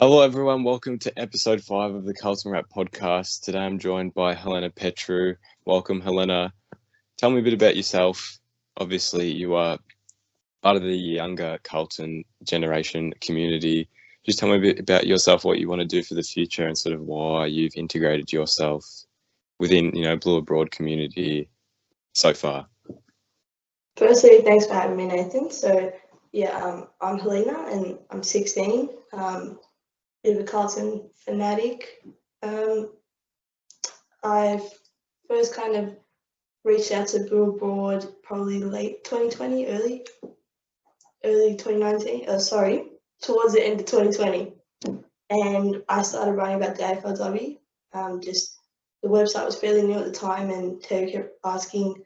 Hello, everyone. Welcome to episode 5 of the Carlton Rap podcast. Today I'm joined by Helena Petrou. Welcome, Helena. Tell me a bit about yourself. Obviously, you are part of the younger Carlton generation community. Just tell me a bit about yourself, what you want to do for the future, and sort of why you've integrated yourself within, Blue Abroad community so far. Firstly, thanks for having me, Nathan. So, I'm Helena and I'm 16. Bit of a Carlton fanatic. I've first kind of reached out to Blue Abroad probably late 2020, early 2019. Towards the end of 2020. And I started writing about the AFLW. Just the website was fairly new at the time, and Terry kept asking,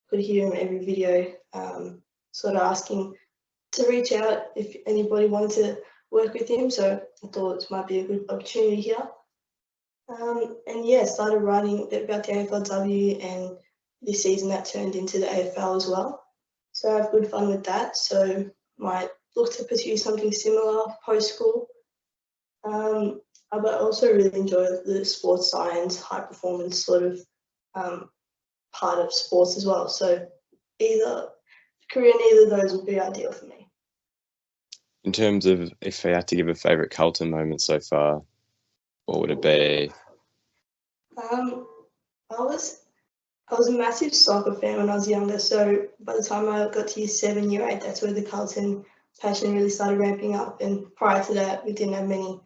could hear him every video, sort of asking to reach out if anybody wanted to work with him. So I thought it might be a good opportunity here. Started writing a bit about the AFLW, and this season that turned into the AFL as well. So I have good fun with that. So might look to pursue something similar post-school. But I also really enjoy the sports science, high performance sort of part of sports as well. So either career in either of those would be ideal for me. In terms of if I had to give a favourite Carlton moment so far, what would it be? I was a massive soccer fan when I was younger. So by the time I got to year 7, year 8, that's where the Carlton passion really started ramping up. And prior to that, we didn't have many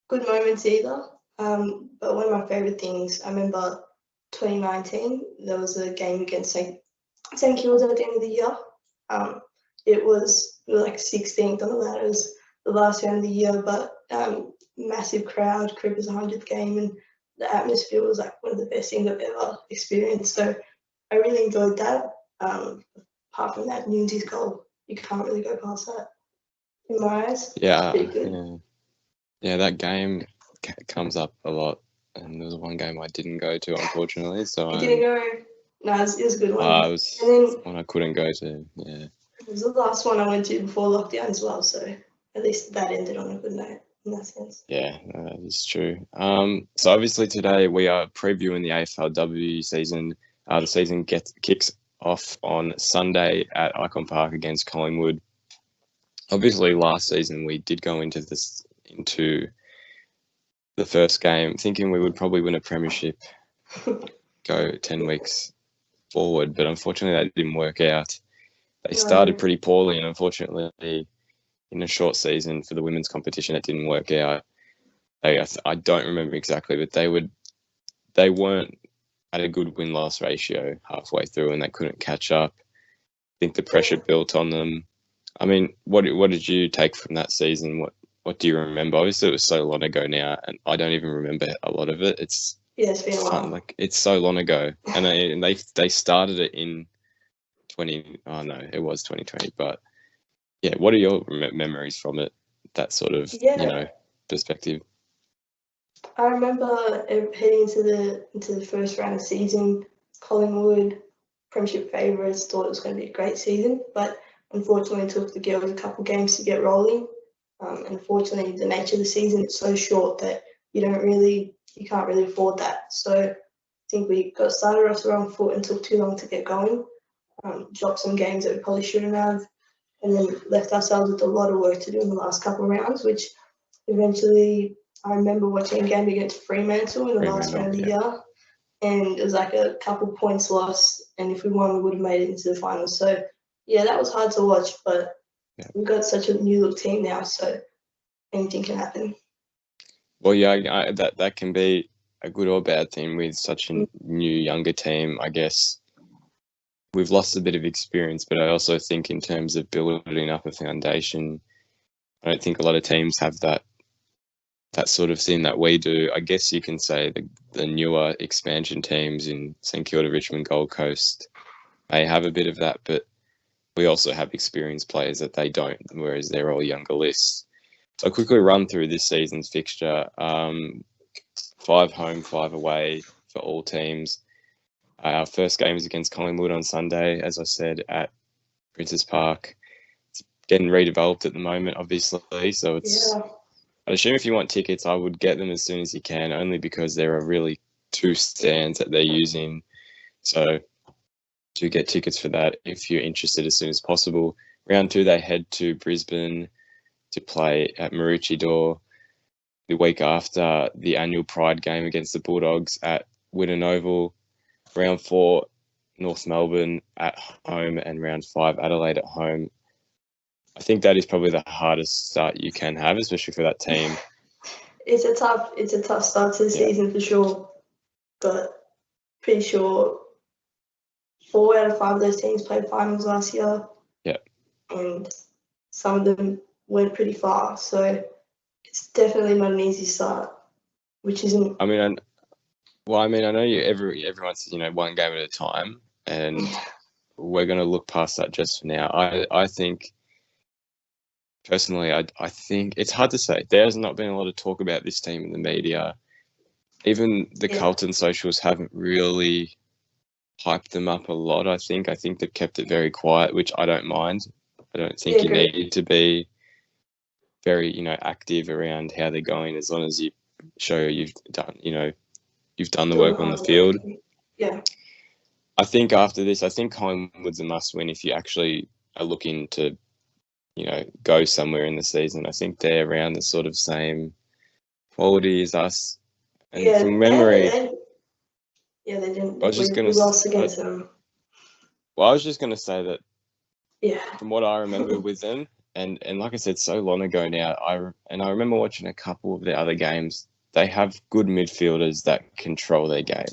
good moments either. But one of my favourite things, I remember 2019, there was a game against St Kilda at the end of the year. It was like 16th on the ladder. It was the last round of the year, but massive crowd, Crippers 100th game, and the atmosphere was like one of the best things I've ever experienced. So I really enjoyed that. Apart from that, Newsy's goal, you can't really go past that in my eyes. Yeah, pretty good. Yeah, that game comes up a lot, and there was one game I didn't go to, unfortunately. So you didn't go? No, it was a good one. It was one I couldn't go to. Yeah, it was the last one I went to before lockdown as well. So at least that ended on a good note in that sense. Yeah, that is true. So obviously today we are previewing the AFLW season. The season kicks off on Sunday at Icon Park against Collingwood. Obviously, last season we did go into the first game thinking we would probably win a premiership, go 10 weeks forward, but unfortunately that didn't work out. They started pretty poorly, and unfortunately in a short season for the women's competition it didn't work out. I don't remember exactly, but they weren't at a good win-loss ratio halfway through, and they couldn't catch up. I think the pressure built on them. I mean, what did you take from that season? What do you remember? Obviously, it was so long ago now, and I don't even remember a lot of it. It's been a while. Like it's so long ago, and they started it in 20. Oh no, it was 2020. But yeah, what are your memories from it? That sort of perspective. I remember heading into the first round of the season, Collingwood, premiership favourites, thought it was going to be a great season, but unfortunately it took the girls a couple of games to get rolling. Unfortunately, the nature of the season is so short that you can't really afford that. So I think we got started off the wrong foot and took too long to get going. Dropped some games that we probably shouldn't have, and then left ourselves with a lot of work to do in the last couple of rounds, which eventually I remember watching a game against Fremantle in the last round of the year, and it was like a couple points lost, and if we won we would have made it into the finals. So yeah, that was hard to watch, but we've got such a new look team now, so anything can happen. Well, yeah, that can be a good or bad thing with such a new, younger team. I guess we've lost a bit of experience, but I also think in terms of building up a foundation, I don't think a lot of teams have that sort of thing that we do. I guess you can say the newer expansion teams in St Kilda, Richmond, Gold Coast may have a bit of that, but we also have experienced players that they don't, whereas they're all younger lists. So I'll quickly run through this season's fixture. 5 home, 5 away for all teams. Our first game is against Collingwood on Sunday, as I said, at Princes Park. It's getting redeveloped at the moment, obviously, so it's I'd assume if you want tickets, I would get them as soon as you can, only because there are really 2 stands that they're using. So do get tickets for that if you're interested as soon as possible. Round 2, they head to Brisbane to play at Maroochydore. The week after, the annual Pride game against the Bulldogs at Winton Oval. Round 4, North Melbourne at home, and round 5, Adelaide at home. I think that is probably the hardest start you can have, especially for that team. It's a tough start to the season for sure, but pretty sure 4 out of 5 of those teams played finals last year. Yeah. And some of them went pretty far, so it's definitely not an easy start, which isn't. I know everyone says, one game at a time, and we're going to look past that just for now. I think, personally, I think it's hard to say. There's not been a lot of talk about this team in the media. Even the Carlton socials haven't really hyped them up a lot, I think. I think they've kept it very quiet, which I don't mind. I don't think you need to be very, active around how they're going, as long as you show you've done the work on the field. Yeah. I think after this, Collingwood's a must-win if you actually are looking to, go somewhere in the season. I think they're around the sort of same quality as us. And from memory... they didn't. We lost against them. Well, I was just going to say that from what I remember with them, and like I said, so long ago now, I remember watching a couple of their other games. They have good midfielders that control their game.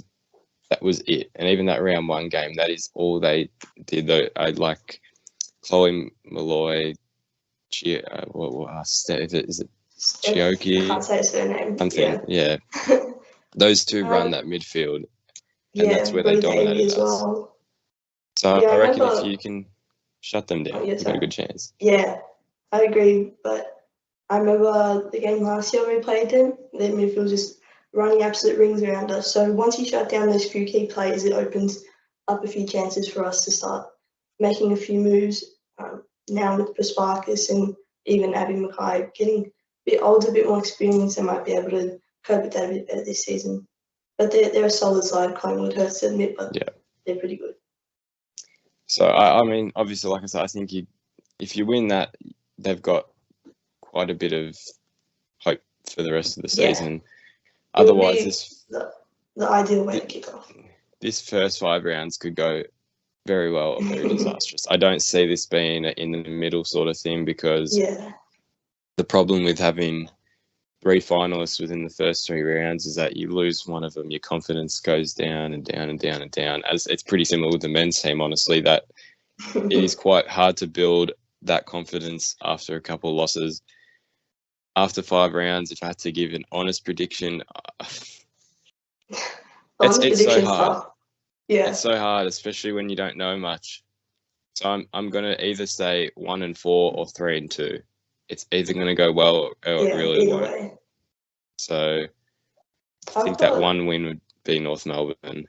That was it. And even that round 1 game, that is all they did. I like Chloe Malloy, is it Chioki? I can't say his surname. Yeah. Those 2 run that midfield, and that's where they dominated us. Well. So I reckon if you can shut them down, you've got a good chance. Yeah, I agree. But I remember the game last year we played them. Their midfield was just running absolute rings around us. So once you shut down those few key players, it opens up a few chances for us to start making a few moves. Now with Pasparkas and even Abby Mckay getting a bit older, a bit more experience, they might be able to cope with that a bit better this season. But they're a solid side. Collingwood hurts to admit, but they're pretty good. So I mean, obviously, like I said, I think if you win that, they've got quite a bit of hope for the rest of the season. Otherwise, the ideal way to kick off. This first 5 rounds could go very well or very disastrous. I don't see this being in the middle sort of thing, because the problem with having 3 finalists within the first 3 rounds is that you lose one of them, your confidence goes down and down and down and down. As it's pretty similar with the men's team, honestly, that it is quite hard to build that confidence after a couple of losses. After 5 rounds, if I had to give an honest prediction, it's so hard. Tough. Yeah, it's so hard, especially when you don't know much. So I'm going to either say 1-4 or 3-2. It's either going to go well or it really won't. Way. So I think that 1 win would be North Melbourne.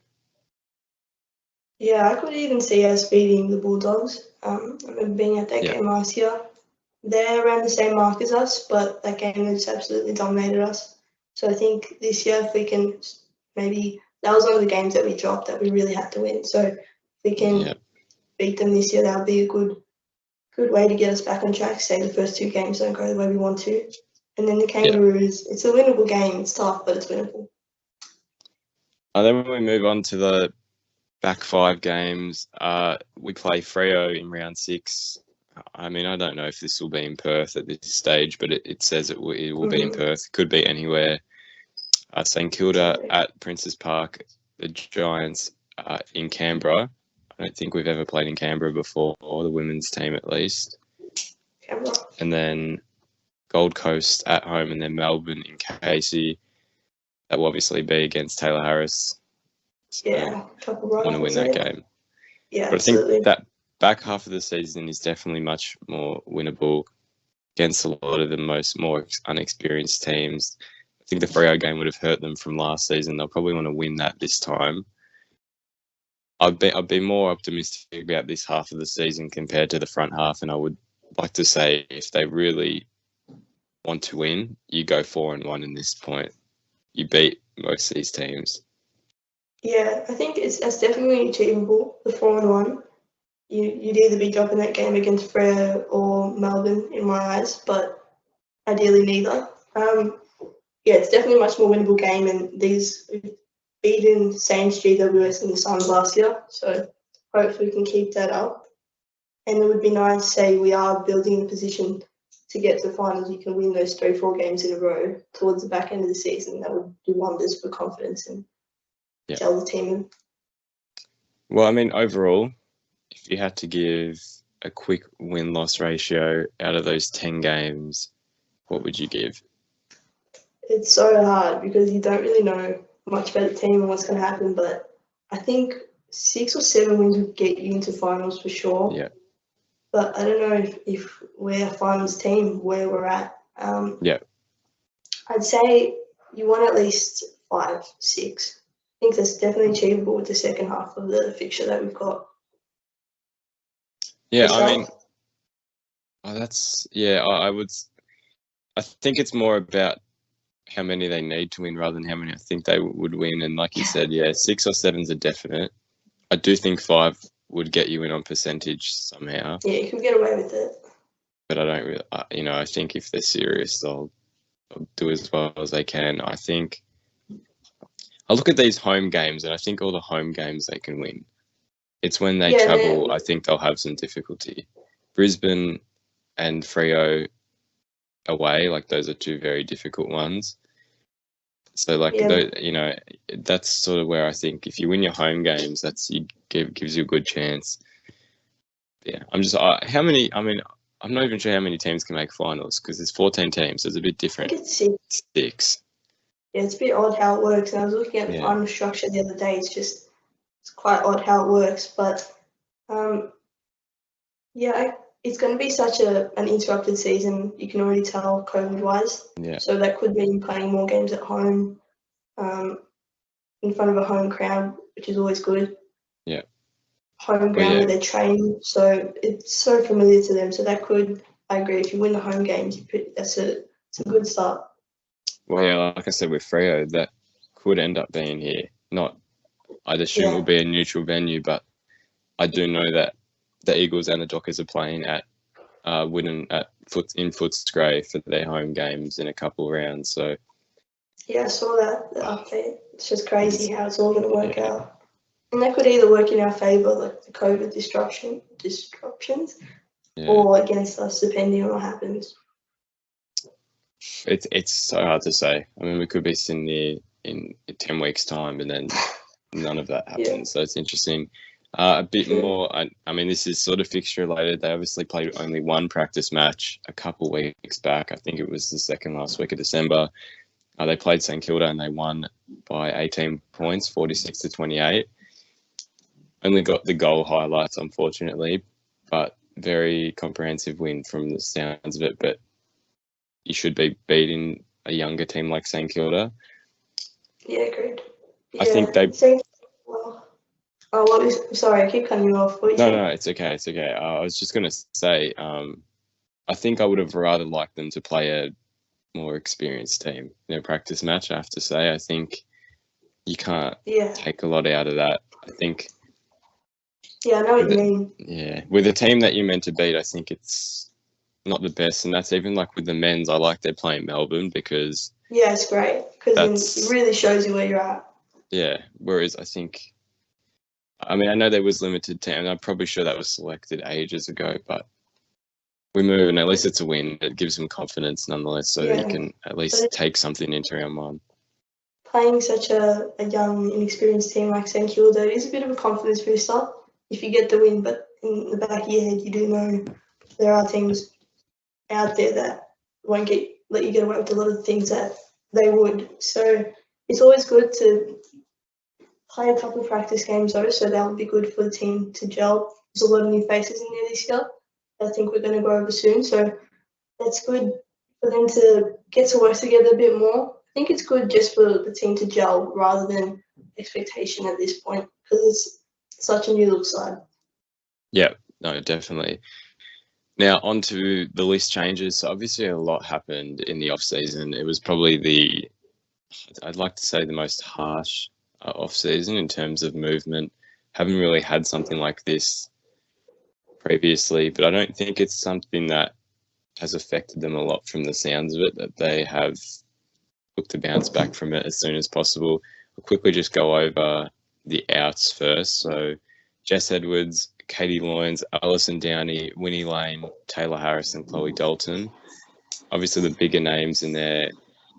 Yeah, I could even see us beating the Bulldogs. I remember being at that game last year. They're around the same mark as us, but that game has absolutely dominated us. So I think this year, if we can maybe... That was one of the games that we dropped that we really had to win. So if we can beat them this year, that would be a good way to get us back on track. Say the first 2 games don't go the way we want to. And then the Kangaroos, it's a winnable game. It's tough, but it's winnable. And then when we move on to the back 5 games, we play Freo in round 6. I mean, I don't know if this will be in Perth at this stage, but it says it will be in Perth. It could be anywhere. St Kilda at Princes Park, the Giants in Canberra. I don't think we've ever played in Canberra before, or the women's team at least. Canberra. And then Gold Coast at home, and then Melbourne in Casey. That will obviously be against Taylor Harris. So I want to win that game. Yeah, but I think that back half of the season is definitely much more winnable against a lot of the more unexperienced teams. I think the Freo game would have hurt them from last season. They'll probably want to win that this time. I'd be more optimistic about this half of the season compared to the front half, and I would like to say if they really want to win, you go 4-1 in this point. You beat most of these teams. Yeah, I think that's definitely achievable, the 4-1. You'd either be dropping that game against Freo or Melbourne in my eyes, but ideally neither. Yeah, it's definitely a much more winnable game, and we've beaten Saints, GWS and the Suns last year, so hopefully we can keep that up. And it would be nice, say we are building a position to get to the finals, you can win those 3-4 games in a row towards the back end of the season. That would do wonders for confidence and gel the team in. Well, I mean, overall, if you had to give a quick win-loss ratio out of those 10 games, what would you give? It's so hard because you don't really know much about the team and what's going to happen, but I think 6 or 7 wins would get you into finals for sure. Yeah. But I don't know if we're a finals team where we're at. Yeah. I'd say you want at least 5, 6. I think that's definitely achievable with the second half of the fixture that we've got. Yeah, Yourself? I mean, I think it's more about how many they need to win rather than how many I think they would win. And like you said, 6 or 7's a definite. I do think 5 would get you in on percentage somehow. Yeah, you can get away with it. But I don't really, I think if they're serious, they'll do as well as they can. I think I look at these home games and I think all the home games they can win. It's when they travel, I think they'll have some difficulty. Brisbane and Freo away, like those are 2 very difficult ones. So that's sort of where I think if you win your home games, gives you a good chance. Yeah, I'm not even sure how many teams can make finals because there's 14 teams, so it's a bit different. I think it's 6. Yeah, it's a bit odd how it works. And I was looking at the final structure the other day. It's quite odd how it works. But it's going to be such an interrupted season. You can already tell COVID-wise. Yeah. So that could mean playing more games at home, in front of a home crowd, which is always good. Yeah. Home ground where they're training, so it's so familiar to them. So that could, I agree, if you win the home games, it's a good start. Well, yeah, like I said with Freo, that could end up being here. I'd assume it will be a neutral venue, but I do know that the Eagles and the Dockers are playing at Widden in Footscray for their home games in a couple rounds. So yeah, I saw that the update. It's just crazy how it's all going to work out, and that could either work in our favour, like the COVID disruptions, or against us, depending on what happens. It's so hard to say. I mean, we could be sitting there in 10 weeks' time, and then none of that happens. So it's interesting. A bit more. I mean, this is sort of fixture related. They obviously played only one practice match a couple weeks back. I think it was the second last week of December. They played St Kilda and they won by 18 points, 46-28. Only got the goal highlights, unfortunately, but very comprehensive win from the sounds of it. But you should be beating a younger team like St Kilda. Yeah, agreed. I think they. Sorry, I keep cutting you off. No, it's okay. It's okay. I was just going to say, I think I would have rather liked them to play a more experienced team in a practice match. I have to say, I think you can't take a lot out of that. I think. Yeah, I know what you mean. Yeah, with a team that you're meant to beat, I think it's not the best, and that's even like with the men's. I like they're playing Melbourne because. Yeah, it's great because it really shows you where you're at. Yeah, whereas I mean, I know there was limited time. I'm probably sure that was selected ages ago, but we move, and at least it's a win. It gives them confidence nonetheless, so that you can at least take something into round 1. Playing such a young, inexperienced team like St Kilda is a bit of a confidence booster if you get the win, but in the back of your head, you do know there are teams out there that won't let you get away with a lot of the things that they would. So it's always good to play a couple of practice games though, so that would be good for the team to gel. There's a lot of new faces in there this year. I think we're going to go over soon, so that's good for them to get to work together a bit more. I think it's good just for the team to gel rather than expectation at this point because it's such a new look side. Yeah, no, definitely. Now, on to the list changes. So obviously a lot happened in the off-season. It was probably I'd like to say the most harsh off-season in terms of movement. Haven't really had something like this previously, but I don't think it's something that has affected them a lot from the sounds of it, that they have looked to bounce back from it as soon as possible. I'll quickly just go over the outs first. So Jess Edwards, Katie Loynes, Alison Downey, Winnie Lane, Taylor Harris and Chloe Dalton. Obviously the bigger names in there,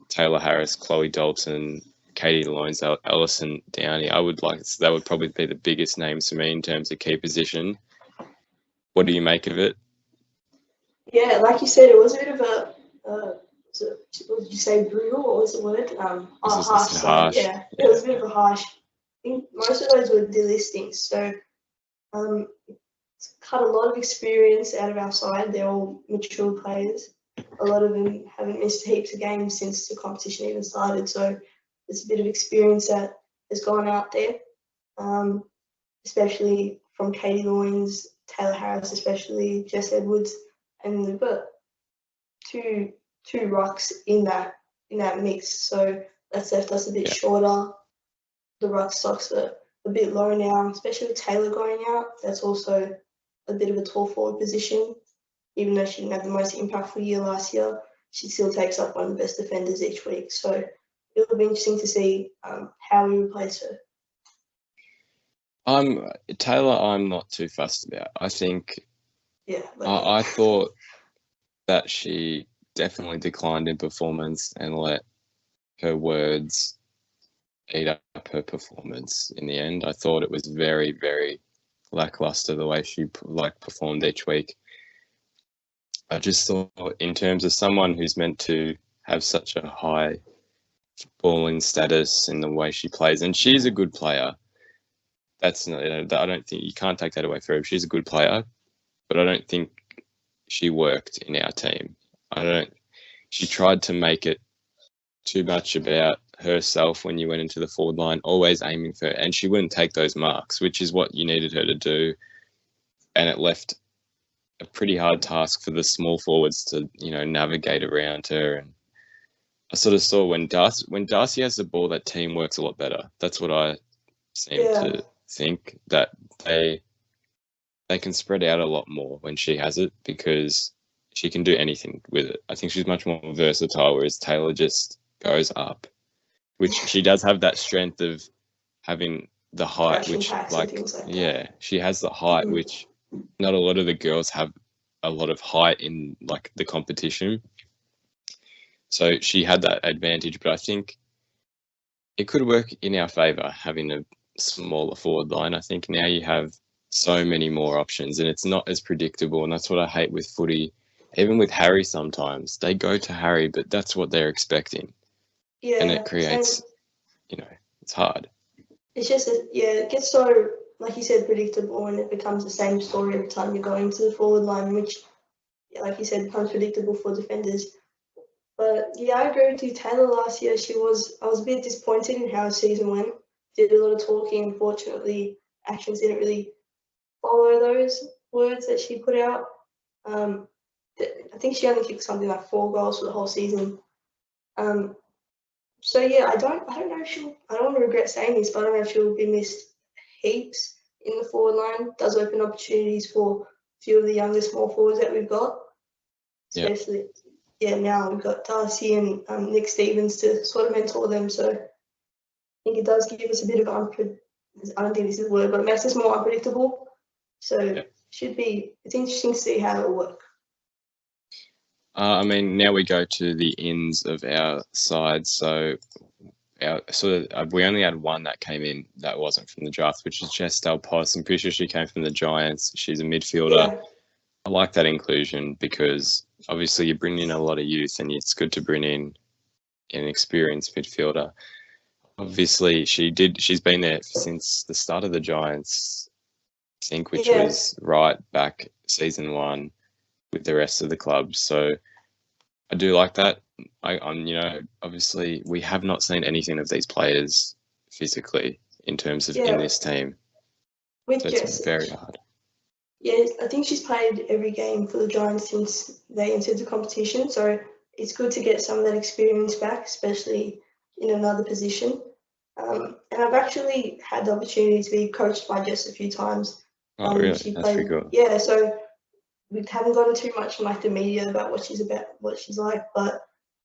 Taylor Harris, Chloe Dalton, Katie Loynes, Alison Downey. That would probably be the biggest names for me in terms of key position. What do you make of it? Yeah, like you said, it was a bit of a, what did you say, brutal? What was the word? Harsh. Harsh. Yeah, it was a bit of a harsh. I think most of those were delistings. So it's cut a lot of experience out of our side. They're all mature players. A lot of them haven't missed heaps of games since the competition even started. So there's a bit of experience that has gone out there, especially from Katie Loynes, Taylor Harris, especially Jess Edwards, and we've got two rucks in that mix. So that's left us a bit shorter. The ruck stocks are a bit low now, especially with Taylor going out. That's also a bit of a tall forward position. Even though she didn't have the most impactful year last year, she still takes up one of the best defenders each week. So it'll be interesting to see how we replace her. Taylor, I'm not too fussed about. I think I thought that she definitely declined in performance and let her words eat up her performance in the end. I thought it was very, very lackluster the way she performed each week. I just thought in terms of someone who's meant to have such a high footballing status in the way she plays, and she's a good player. That's not, I don't think you can't take that away from her. She's a good player, but I don't think she worked in our team. She tried to make it too much about herself when you went into the forward line, always aiming for, and she wouldn't take those marks, which is what you needed her to do. And it left a pretty hard task for the small forwards to, navigate around her. And I sort of saw when Darcy has the ball, that team works a lot better. That's what I seem to think, that they can spread out a lot more when she has it because she can do anything with it. I think she's much more versatile, whereas Taylor just goes up, which she does have that strength of having the height, which she has the height, which not a lot of the girls have a lot of height in the competition. So she had that advantage, but I think it could work in our favour having a smaller forward line. I think now you have so many more options and it's not as predictable, and that's what I hate with footy. Even with Harry, sometimes they go to Harry, but that's what they're expecting. Yeah, and it creates, it's hard. It's just, it gets so, like you said, predictable, and it becomes the same story every time you go into the forward line, which, like you said, becomes predictable for defenders. But I agree with you. Taylor last year, I was a bit disappointed in how her season went. Did a lot of talking. Unfortunately, actions didn't really follow those words that she put out. I think she only kicked something like 4 goals for the whole season. So I don't know if I don't want to regret saying this, but I don't know if she'll be missed heaps in the forward line. It does open opportunities for a few of the younger small forwards that we've got. Especially, now we've got Darcy and Nick Stevens to sort of mentor them. So I think it does give us a bit of I don't think this is the word, but it makes us more unpredictable. So it's interesting to see how it will work. Now we go to the ins of our side. So we only had one that came in that wasn't from the draft, which is Jess Delpos. I'm pretty sure she came from the Giants. She's a midfielder. Yeah. I like that inclusion because obviously you bring in a lot of youth and it's good to bring in an experienced midfielder. Obviously she's been there since the start of the Giants, I think, which was right back season 1 with the rest of the clubs. So I do like that. Obviously we have not seen anything of these players physically in terms of in this team. With so it's very hard. Yeah, I think she's played every game for the Giants since they entered the competition, so it's good to get some of that experience back, especially in another position. And I've actually had the opportunity to be coached by Jess a few times. Oh, really? She That's pretty played, cool. yeah. So we haven't gotten too much from like the media about what she's like, but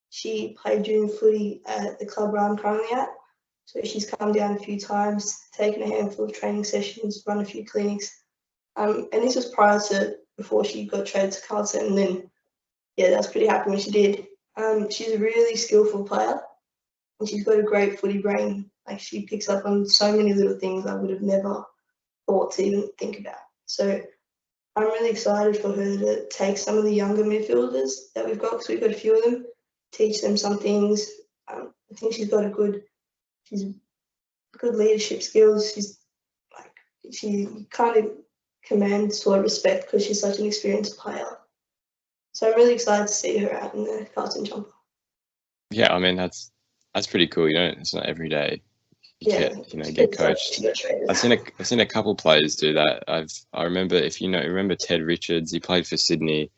she played junior footy at the club where I'm currently at. So she's come down a few times, taken a handful of training sessions, run a few clinics. And this was before she got traded to Carlton, and then yeah, that's pretty happy when she did. She's a really skillful player, and she's got a great footy brain. Like she picks up on so many little things I would have never thought to even think about. So I'm really excited for her to take some of the younger midfielders that we've got, because we've got a few of them, teach them some things. I think she's got she's good leadership skills. She kind of commands sort of respect because she's such an experienced player. So I'm really excited to see her out in the Carlton jumper. Yeah, I mean that's pretty cool. It's not every day you get coached. I've seen a couple players do that. I remember, if remember Ted Richards, he played for Sydney.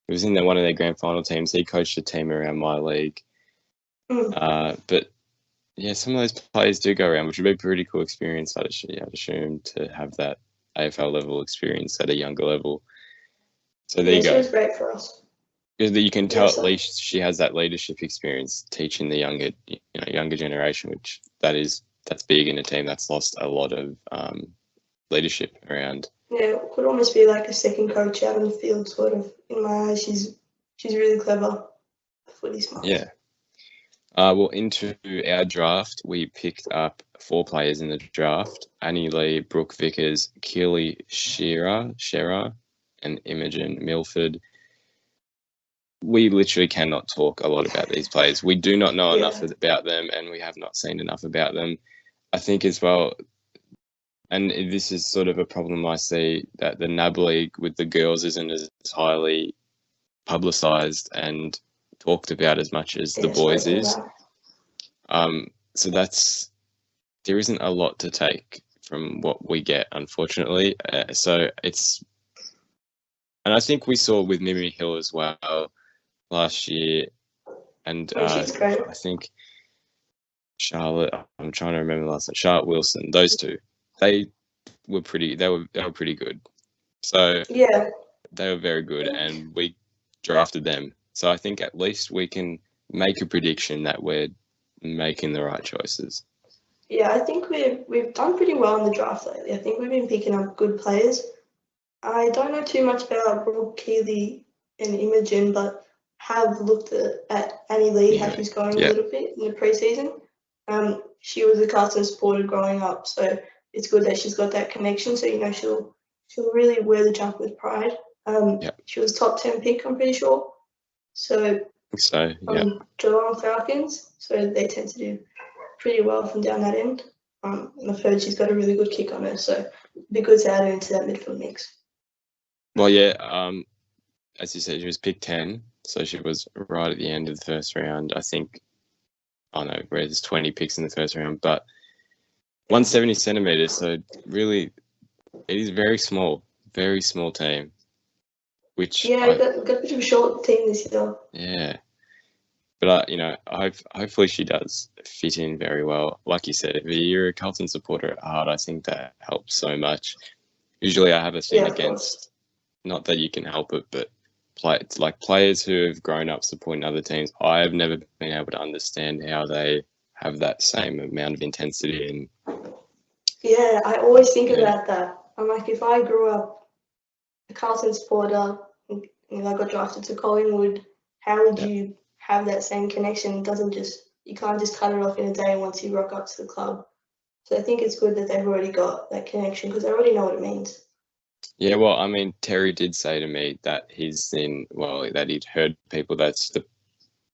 He was in one of their grand final teams. He coached a team around my league. But yeah, some of those players do go around, which would be a pretty cool experience. I'd assume to have that AFL level experience at a younger level. So there you go. She was great for us. Because you can tell at least she has that leadership experience teaching the younger generation, which that's big in a team that's lost a lot of leadership around. Yeah, it could almost be like a second coach out on the field, sort of. In my eyes, she's really clever, footy smart. Yeah. Well, into our draft, we picked up 4 players in the draft: Annie Lee, Brooke Vickers, Keely Shearer, and Imogen Milford. We literally cannot talk a lot about these players. We do not know enough about them, and we have not seen enough about them. I think as well, and this is sort of a problem I see, that the NAB League with the girls isn't as highly publicised and talked about as much as the boys is. So there isn't a lot to take from what we get, unfortunately. So and I think we saw with Mimi Hill as well last year, and I think Charlotte. I'm trying to remember last name. Charlotte Wilson. Those two, they were pretty good. So yeah, they were very good, and we drafted them. So I think at least we can make a prediction that we're making the right choices. Yeah, I think we've done pretty well in the draft lately. I think we've been picking up good players. I don't know too much about Brooke, Keely, and Imogen, but have looked at Annie Lee, how she's going a little bit in the preseason. She was a Carlton supporter growing up, so it's good that she's got that connection. So she'll really wear the jumper with pride. She was top 10 pick, I'm pretty sure. So Geelong Falcons, so they tend to do pretty well from down that end. And I've heard she's got a really good kick on her, so it'd be good to add her into that midfield mix. Well, yeah, as you said, she was picked 10, so she was right at the end of the first round. I think, where there's 20 picks in the first round, but 170 centimeters, so really, it is very small team. Which we've got a bit of a short team this year. Yeah, but hopefully she does fit in very well. Like you said, if you're a Carlton supporter at heart, I think that helps so much. Usually, I have a thing against, not that you can help it, but it's like players who have grown up supporting other teams. I have never been able to understand how they have that same amount of intensity. Yeah, I always think about that. I'm like, if I grew up a Carlton supporter and I got drafted to Collingwood, how would you have that same connection? You can't just cut it off in a day once you rock up to the club. So I think it's good that they've already got that connection because they already know what it means. Yeah, well, I mean, Terry did say to me that that he'd heard people, that's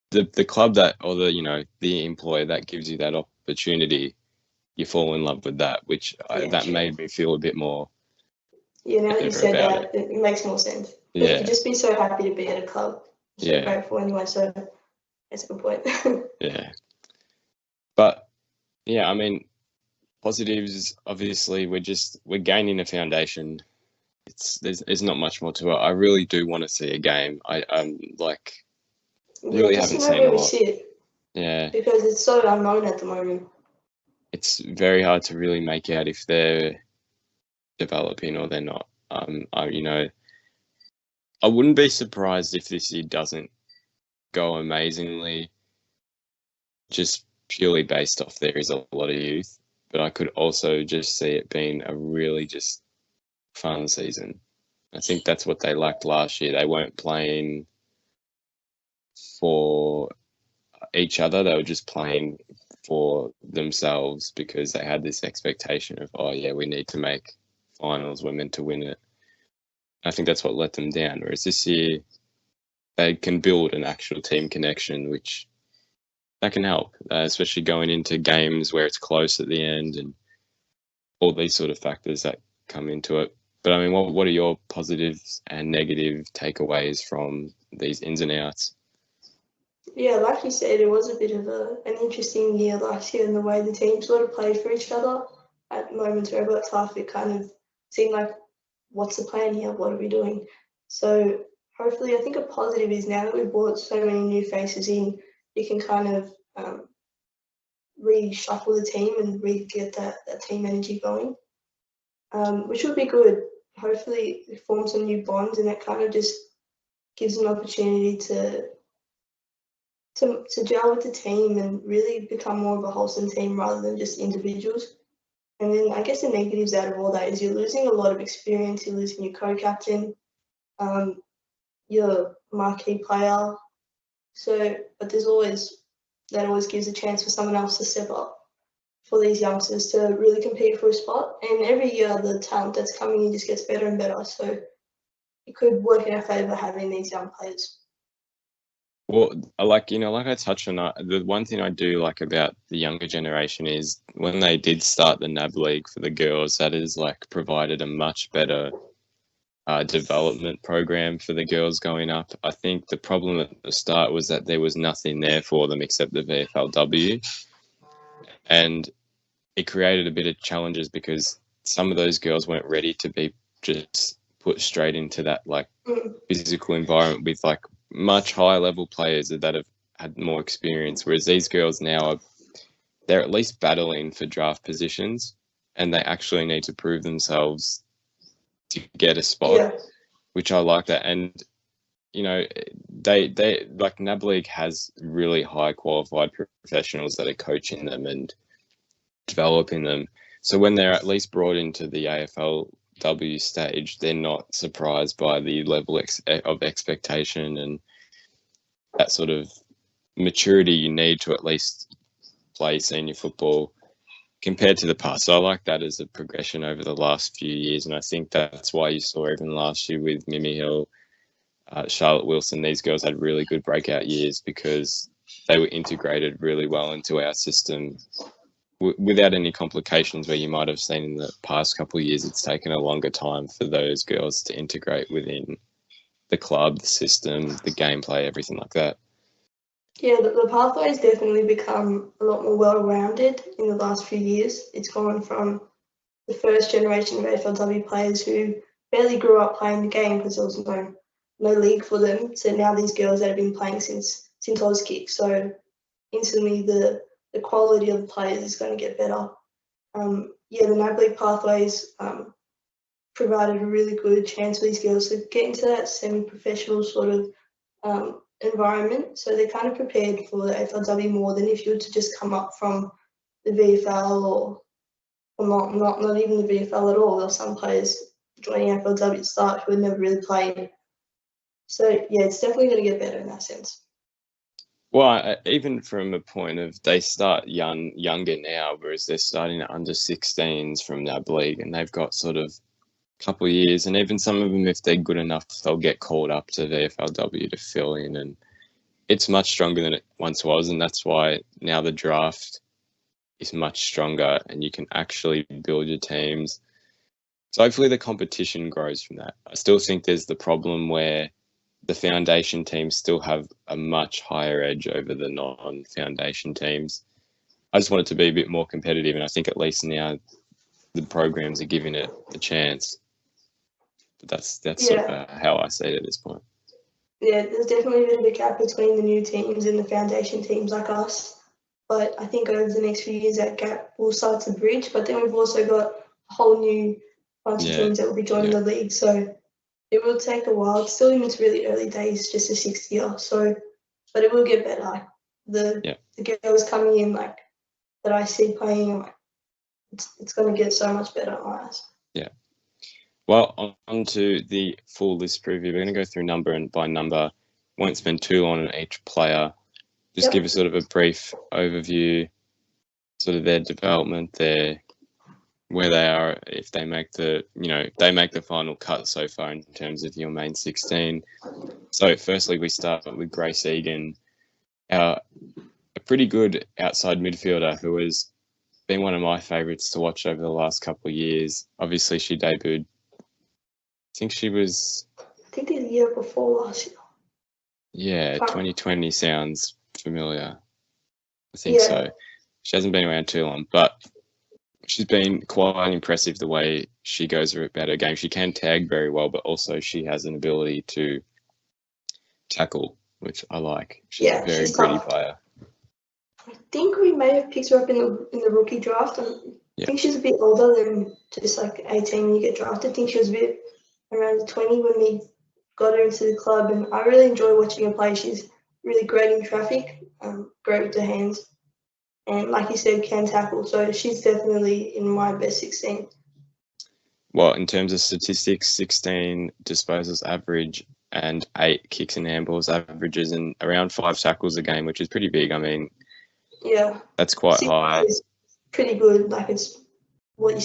the club that, or the employer that gives you that opportunity, you fall in love with that, which that made me feel a bit more. Yeah, now that you said that, it makes more sense. Yeah. You could just be so happy to be at a club. So grateful anyway, so that's a good point. Yeah. But, yeah, I mean, positives, obviously, we're gaining a foundation there's not much more to it. I really do want to see a game. Really just haven't to know seen where a we lot. sit, Yeah, because it's so unknown at the moment. it's very hard to really make out if they're developing or they're not. I wouldn't be surprised if this year doesn't go amazingly, just purely based off there is a lot of youth. But I could also just see it being a really just fun season. I think that's what they lacked last year. They weren't playing for each other. They were just playing for themselves because they had this expectation of, oh yeah, we need to make finals. We're meant to win it. I think that's what let them down. Whereas this year, they can build an actual team connection, which that can help, especially going into games where it's close at the end and all these sort of factors that come into it. But I mean, what are your positives and negative takeaways from these ins and outs? Yeah, like you said, it was a bit of an interesting year last year in the way the teams sort of played for each other at moments where it's half it kind of seemed like, what's the plan here? What are we doing? So hopefully, I think a positive is now that we've brought so many new faces in, you can kind of reshuffle the team and re-get that team energy going, which would be good. Hopefully, form some new bonds, and that kind of just gives an opportunity to gel with the team and really become more of a wholesome team rather than just individuals. And then I guess the negatives out of all that is you're losing a lot of experience, you're losing your co-captain, your marquee player. So, but that always gives a chance for someone else to step up for these youngsters to really compete for a spot. And every year the talent that's coming in just gets better and better. So it could work in our favour having these young players. Well, like I touched on, the one thing I do like about the younger generation is when they did start the NAB League for the girls, that has like provided a much better development program for the girls going up. I think the problem at the start was that there was nothing there for them except the VFLW, and it created a bit of challenges because some of those girls weren't ready to be just put straight into that like physical environment with like much higher level players that have had more experience, whereas these girls now they're at least battling for draft positions and they actually need to prove themselves to get a spot, which I like that. And they like NAB League has really high qualified professionals that are coaching them and developing them, so when they're at least brought into the AFLW stage, they're not surprised by the level of expectation and that sort of maturity you need to at least play senior football compared to the past. So I like that as a progression over the last few years, and I think that's why you saw even last year with Mimi Hill, Charlotte Wilson, these girls had really good breakout years because they were integrated really well into our system without any complications where you might have seen in the past couple of years it's taken a longer time for those girls to integrate within the club, the system, the gameplay, everything like that. Yeah, the pathway's definitely become a lot more well-rounded in the last few years. It's gone from the first generation of AFLW players who barely grew up playing the game because there was no league for them, to now these girls that have been playing since Auskick. So instantly the quality of the players is going to get better. The NAB League pathways provided a really good chance for these girls to get into that semi-professional sort of environment. So they're kind of prepared for the AFLW more than if you were to just come up from the VFL or not even the VFL at all. There are some players joining AFLW at start who had never really played. So yeah, it's definitely going to get better in that sense. Well, even from a point of they start younger now, whereas they're starting at under 16s from NAB League, and they've got sort of a couple of years, and even some of them, if they're good enough, they'll get called up to the AFLW to fill in, and it's much stronger than it once was, and that's why now the draft is much stronger, and you can actually build your teams. So hopefully the competition grows from that. I still think there's the problem where the foundation teams still have a much higher edge over the non-foundation teams. I just want it to be a bit more competitive, and I think at least now the programs are giving it a chance. But that's sort Yeah. of how I see it at this point. Yeah, there's definitely a bit of a gap between the new teams and the foundation teams like us. But I think over the next few years, that gap will start to bridge. But then we've also got a whole new bunch of teams that will be joining the league. So it will take a while. It's still in its really early days, just the 6th year. So, but it will get better. The girls coming in, like, that I see playing, like, it's going to get so much better in my eyes. Yeah. Well, on to the full list preview. We're going to go through number and by number. Won't spend too long on each player. Just give us sort of a brief overview, sort of their development, where they are, if they make the, they make the final cut so far in terms of your main 16. So firstly, we start with Grace Egan, a pretty good outside midfielder who has been one of my favourites to watch over the last couple of years. Obviously, she debuted, I think the year before last year. Yeah, 2020 sounds familiar. I think so. She hasn't been around too long, but she's been quite impressive the way she goes about her game. She can tag very well, but also she has an ability to tackle, which I like. She's a very gritty player. I think we may have picked her up in the rookie draft. I think she's a bit older than just like 18 when you get drafted. I think she was a bit around 20 when we got her into the club, and I really enjoy watching her play. She's really great in traffic, great with her hands, and like you said, can tackle. So she's definitely in my best 16. Well, in terms of statistics, 16 disposals average and 8 kicks and handballs averages and around 5 tackles a game, which is pretty big. I mean, that's quite high. It's pretty good. Like, it's what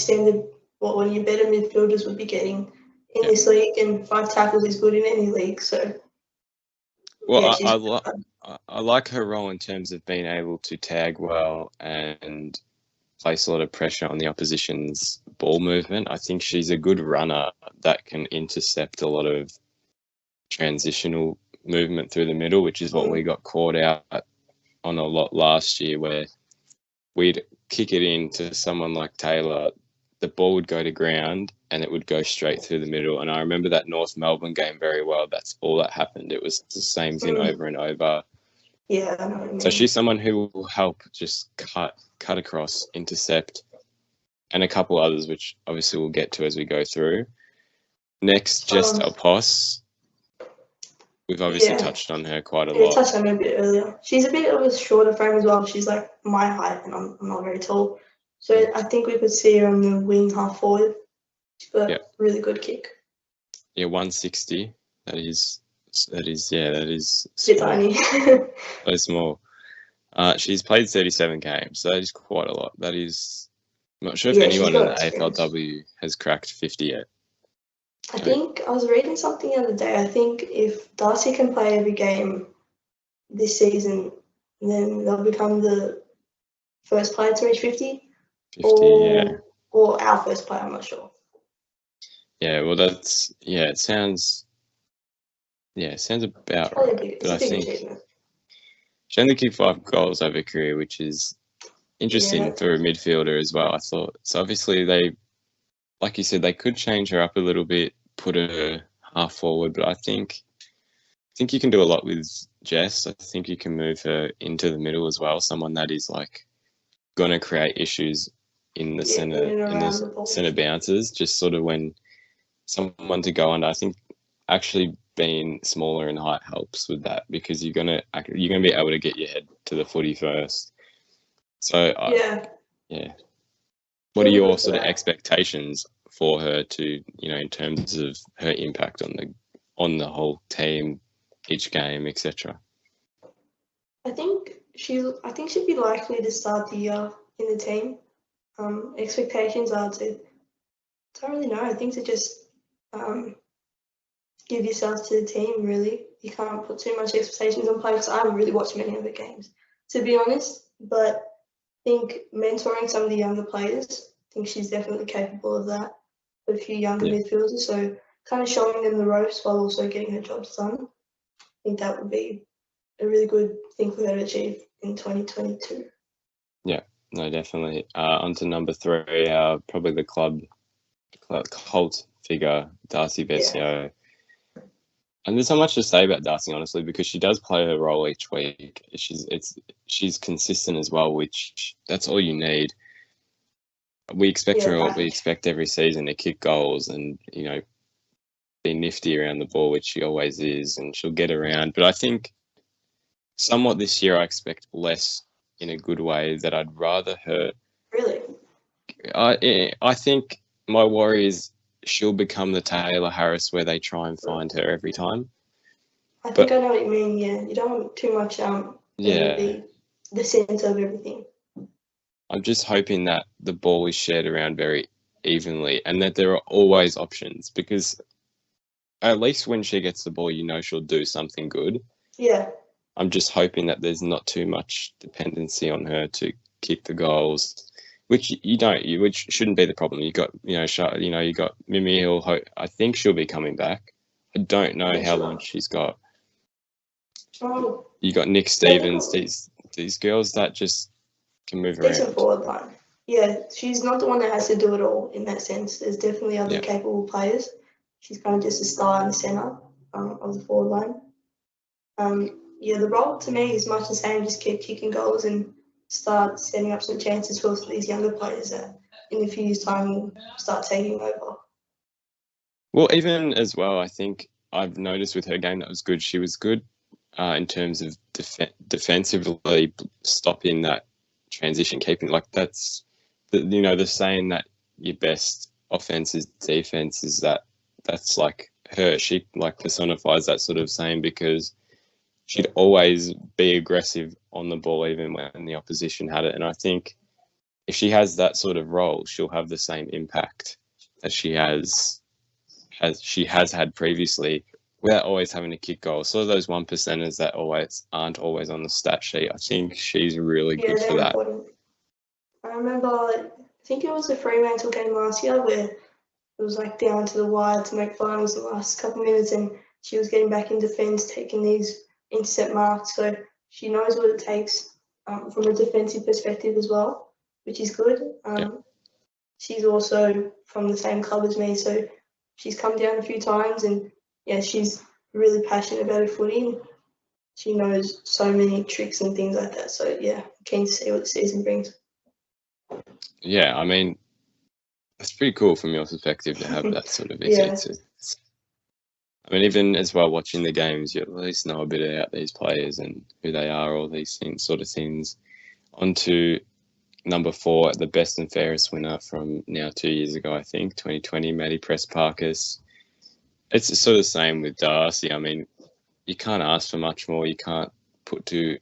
one of your better midfielders would be getting in this league, and 5 tackles is good in any league. So, well, I like her role in terms of being able to tag well and place a lot of pressure on the opposition's ball movement. I think she's a good runner that can intercept a lot of transitional movement through the middle, which is what we got caught out on a lot last year, where we'd kick it into someone like Taylor, the ball would go to ground and it would go straight through the middle. And I remember that North Melbourne game very well. That's all that happened. It was the same thing over and over. Yeah, I know what you mean. So she's someone who will help just cut across, intercept, and a couple others, which obviously we'll get to as we go through. Next, Jess Alpos. We've obviously touched on her quite a lot. We touched on her a bit earlier. She's a bit of a shorter frame as well. She's like my height, and I'm not very tall. So I think we could see her on the wing half forward. She's got a really good kick. Yeah, 160. That is small. Bit tiny. So small. She's played 37 games, so that is quite a lot. That is, I'm not sure if anyone in the AFLW has cracked 50 yet. I think I was reading something the other day. I think if Darcy can play every game this season, then they'll become the first player to reach 50. Or our first player, I'm not sure. Yeah, well, it sounds about right. But I think she only kicked 5 goals over her career, which is interesting for a midfielder as well, I thought. So obviously like you said, they could change her up a little bit, put her half forward, but I think you can do a lot with Jess. I think you can move her into the middle as well, someone that is like going to create issues in the center bounces, just sort of when someone to go under. I think actually being smaller in height helps with that, because you're gonna be able to get your head to the footy first. So what are your sort of expectations for her to, in terms of her impact on the whole team, each game, etc.? I think she'd be likely to start the year in the team. Expectations are to, don't really know. I think to just give yourself to the team, really. You can't put too much expectations on players. I haven't really watched many of the games, to be honest, but I think mentoring some of the younger players, I think she's definitely capable of that, with a few younger midfielders, so kind of showing them the ropes while also getting her jobs done. I think that would be a really good thing for her to achieve in 2022. Yeah, no, definitely. On to number 3, probably the club cult figure, Darcy Vesio. And there's not much to say about Darcy, honestly, because she does play her role each week. She's consistent as well, which that's all you need. We expect her what we expect every season, to kick goals and, be nifty around the ball, which she always is, and she'll get around. But I think somewhat this year I expect less in a good way, that I'd rather her... Really? I think my worry is she'll become the Taylor Harris where they try and find her every time. I think I know what you mean, yeah. You don't want too much the centre of everything. I'm just hoping that the ball is shared around very evenly and that there are always options, because at least when she gets the ball, she'll do something good. Yeah. I'm just hoping that there's not too much dependency on her to kick the goals, which which shouldn't be the problem. You got, you got Mimi Hill. I think she'll be coming back. I don't know how long she's got. Oh. You got Nick Stevens. These girls that just can move around. Decent forward line. Yeah, she's not the one that has to do it all in that sense. There's definitely other capable players. She's kind of just a star in the centre of the forward line. The role to me is much the same. Just keep kicking goals and start setting up some chances for these younger players that in a few years' time will start taking over. Well, even as well, I think I've noticed with her game that was good. She was good in terms of defensively stopping that transition, keeping that's the saying that your best offense is defense, is that's like her. She personifies that sort of saying, because she'd always be aggressive on the ball even when the opposition had it. And I think if she has that sort of role, she'll have the same impact as she has had previously, without always having to kick goals. So those 1%ers that aren't always on the stat sheet, I think she's really good for that. Important. I remember, I think it was the Fremantle game last year where it was down to the wire to make finals in the last couple of minutes, and she was getting back in defence, taking these intercept marks. So she knows what it takes from a defensive perspective as well, which is good. She's also from the same club as me, so she's come down a few times, and she's really passionate about her footy. She knows so many tricks and things like that. So I'm keen to see what the season brings. Yeah, I mean, it's pretty cool from your perspective to have that sort of I mean, even as well, watching the games, you at least know a bit about these players and who they are, all these things. On to number 4, the best and fairest winner from now 2 years ago, I think, 2020, Maddie Press-Parkes. It's sort of the same with Darcy. I mean, you can't ask for much more. You can't put the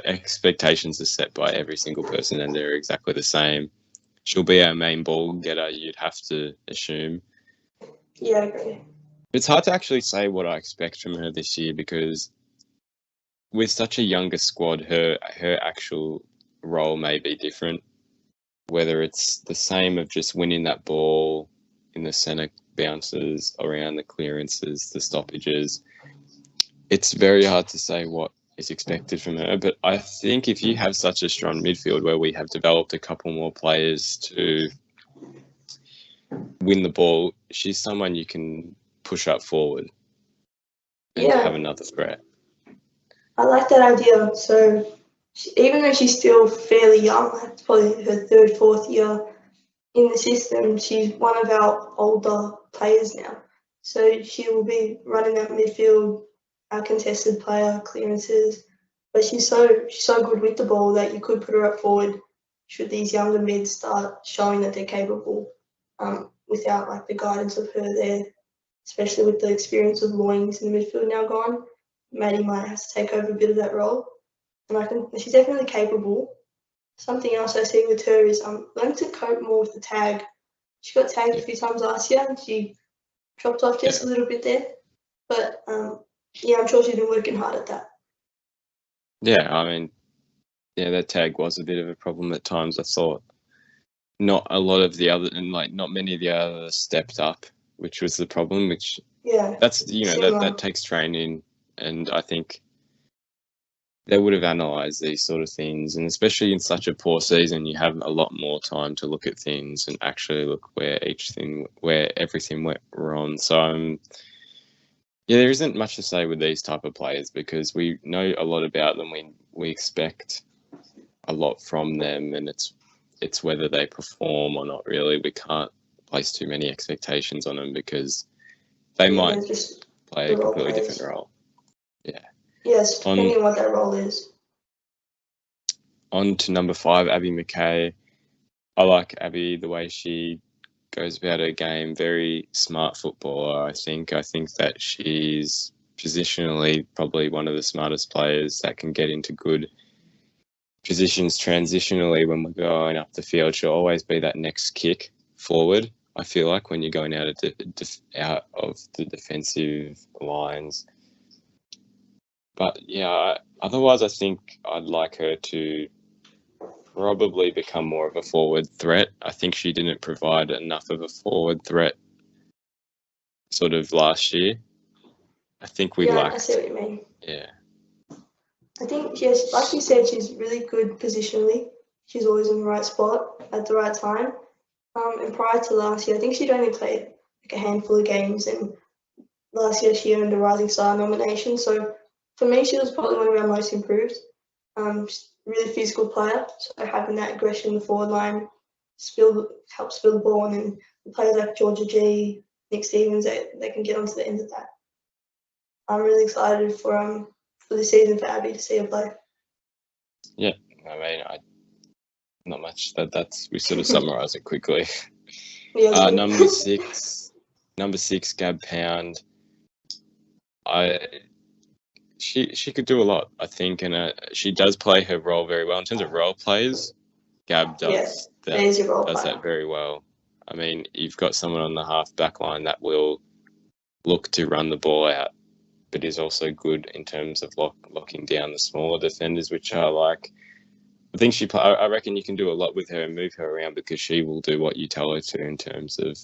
expectations are set by every single person, and they're exactly the same. She'll be our main ball getter, you'd have to assume. Yeah, I agree. It's hard to actually say what I expect from her this year, because with such a younger squad, her actual role may be different. Whether it's the same of just winning that ball in the centre bounces, around the clearances, the stoppages. It's very hard to say what is expected from her. But I think if you have such a strong midfield where we have developed a couple more players to win the ball, she's someone you can push up forward and have another threat. I like that idea. So even though she's still fairly young, it's probably her 3rd, 4th year in the system, she's one of our older players now. So she will be running that midfield, our contested player, clearances. But she's so good with the ball that you could put her up forward should these younger mids start showing that they're capable without the guidance of her there, especially with the experience of Loins in the midfield now gone. Maddie might have to take over a bit of that role. And she's definitely capable. Something else I see with her is learning to cope more with the tag. She got tagged a few times last year and she dropped off just a little bit there. But I'm sure she's been working hard at that. Yeah, I mean, that tag was a bit of a problem at times. I thought not a lot of the other, and not many of the others stepped up, which was the problem. Which that's that takes training, and I think they would have analysed these sort of things, and especially in such a poor season, you have a lot more time to look at things and actually look where everything went wrong. So, yeah, there isn't much to say with these type of players because we know a lot about them. We expect a lot from them, and it's whether they perform or not. Really, we can't place too many expectations on them because they might just play a completely different role. Yeah. Yes, depending on what that role is. On to number 5, Abby Mckay. I like Abby, the way she goes about her game. Very smart footballer, I think. I think that she's positionally probably one of the smartest players that can get into good positions transitionally when we're going up the field. She'll always be that next kick forward, I feel like, when you're going out of the defensive lines. But, yeah, otherwise I think I'd like her to probably become more of a forward threat. I think she didn't provide enough of a forward threat sort of last year. I think we lacked... I see what you mean. Yeah. I think, yes, like you said, she's really good positionally. She's always in the right spot at the right time. And prior to last year, I think she'd only played like a handful of games, and last year she earned a Rising Star nomination. So for me, she was probably one of our most improved. Really physical player, so having that aggression in the forward line helps spill the ball, and then the players like Georgia G, Nick Stevens, they can get onto the end of that. I'm really excited for the season for Abby to see her play. Yeah, I mean, not much. That's we sort of summarise it quickly. Yeah, number six, Gab Pound. She could do a lot, I think, and she does play her role very well. In terms of role players, Gab does that very well. I mean, you've got someone on the half back line that will look to run the ball out, but is also good in terms of locking down the smaller defenders, which I like. I think I reckon you can do a lot with her and move her around because she will do what you tell her to in terms of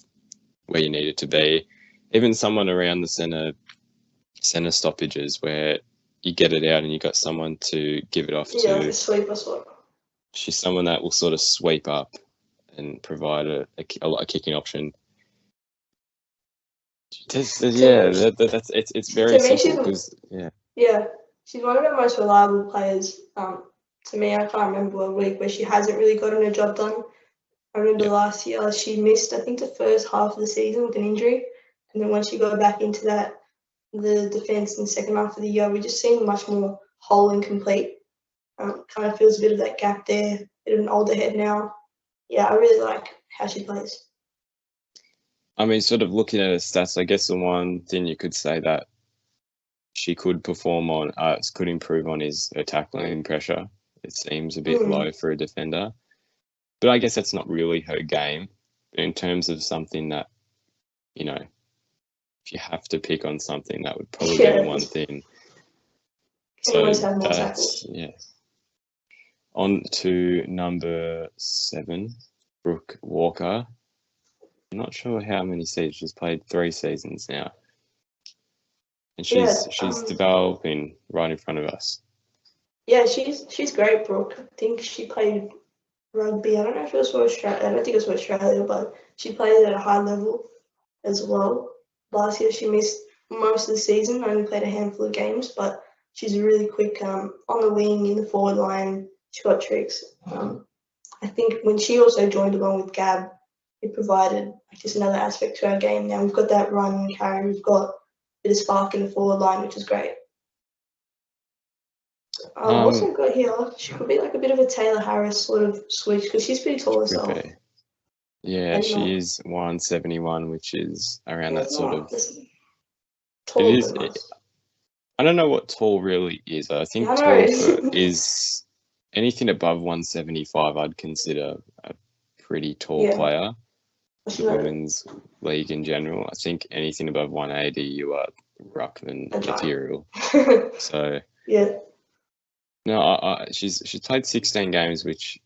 where you need it to be. Even someone around the centre stoppages where you get it out and you got someone to give it off to. Yeah, like a sweeper sort. She's someone that will sort of sweep up and provide a kicking option. It's very simple because Yeah, she's one of our most reliable players. To me, I can't remember a week where she hasn't really gotten her job done. I remember last year she missed, I think, the first half of the season with an injury, and then once she got back into the defence in the second half of the year, we just seemed much more whole and complete. Kind of feels a bit of that gap there, a bit of an older head now. Yeah, I really like how she plays. I mean, sort of looking at her stats, I guess the one thing you could say that she could perform on, could improve on is her tackling pressure. It seems a bit low for a defender. But I guess that's not really her game. But in terms of something that, if you have to pick on something, that would probably be the one thing. So that's, On to number 7, Brooke Walker. I'm not sure how many seasons. She's played 3 seasons now. And she's developing right in front of us. Yeah, she's great, Brooke. I think she played rugby. I don't know if it was for Australia. I don't think it was for Australia, but she played at a high level as well. Last year she missed most of the season, only played a handful of games, but she's really quick on the wing, in the forward line. She's got tricks. I think when she also joined along with Gab, it provided just another aspect to our game. Now we've got that run and carry, we've got a bit of spark in the forward line, which is great. I've also got here, she could be like a bit of a Taylor Harris sort of switch because she's pretty tall herself. Yeah, she is 171, which is around that sort of. Tall it is. I don't know what tall really is. I think tall is anything above 175. I'd consider a pretty tall player. The women's league in general. I think anything above 180, you are ruckman material. So no, she's played 16 games, which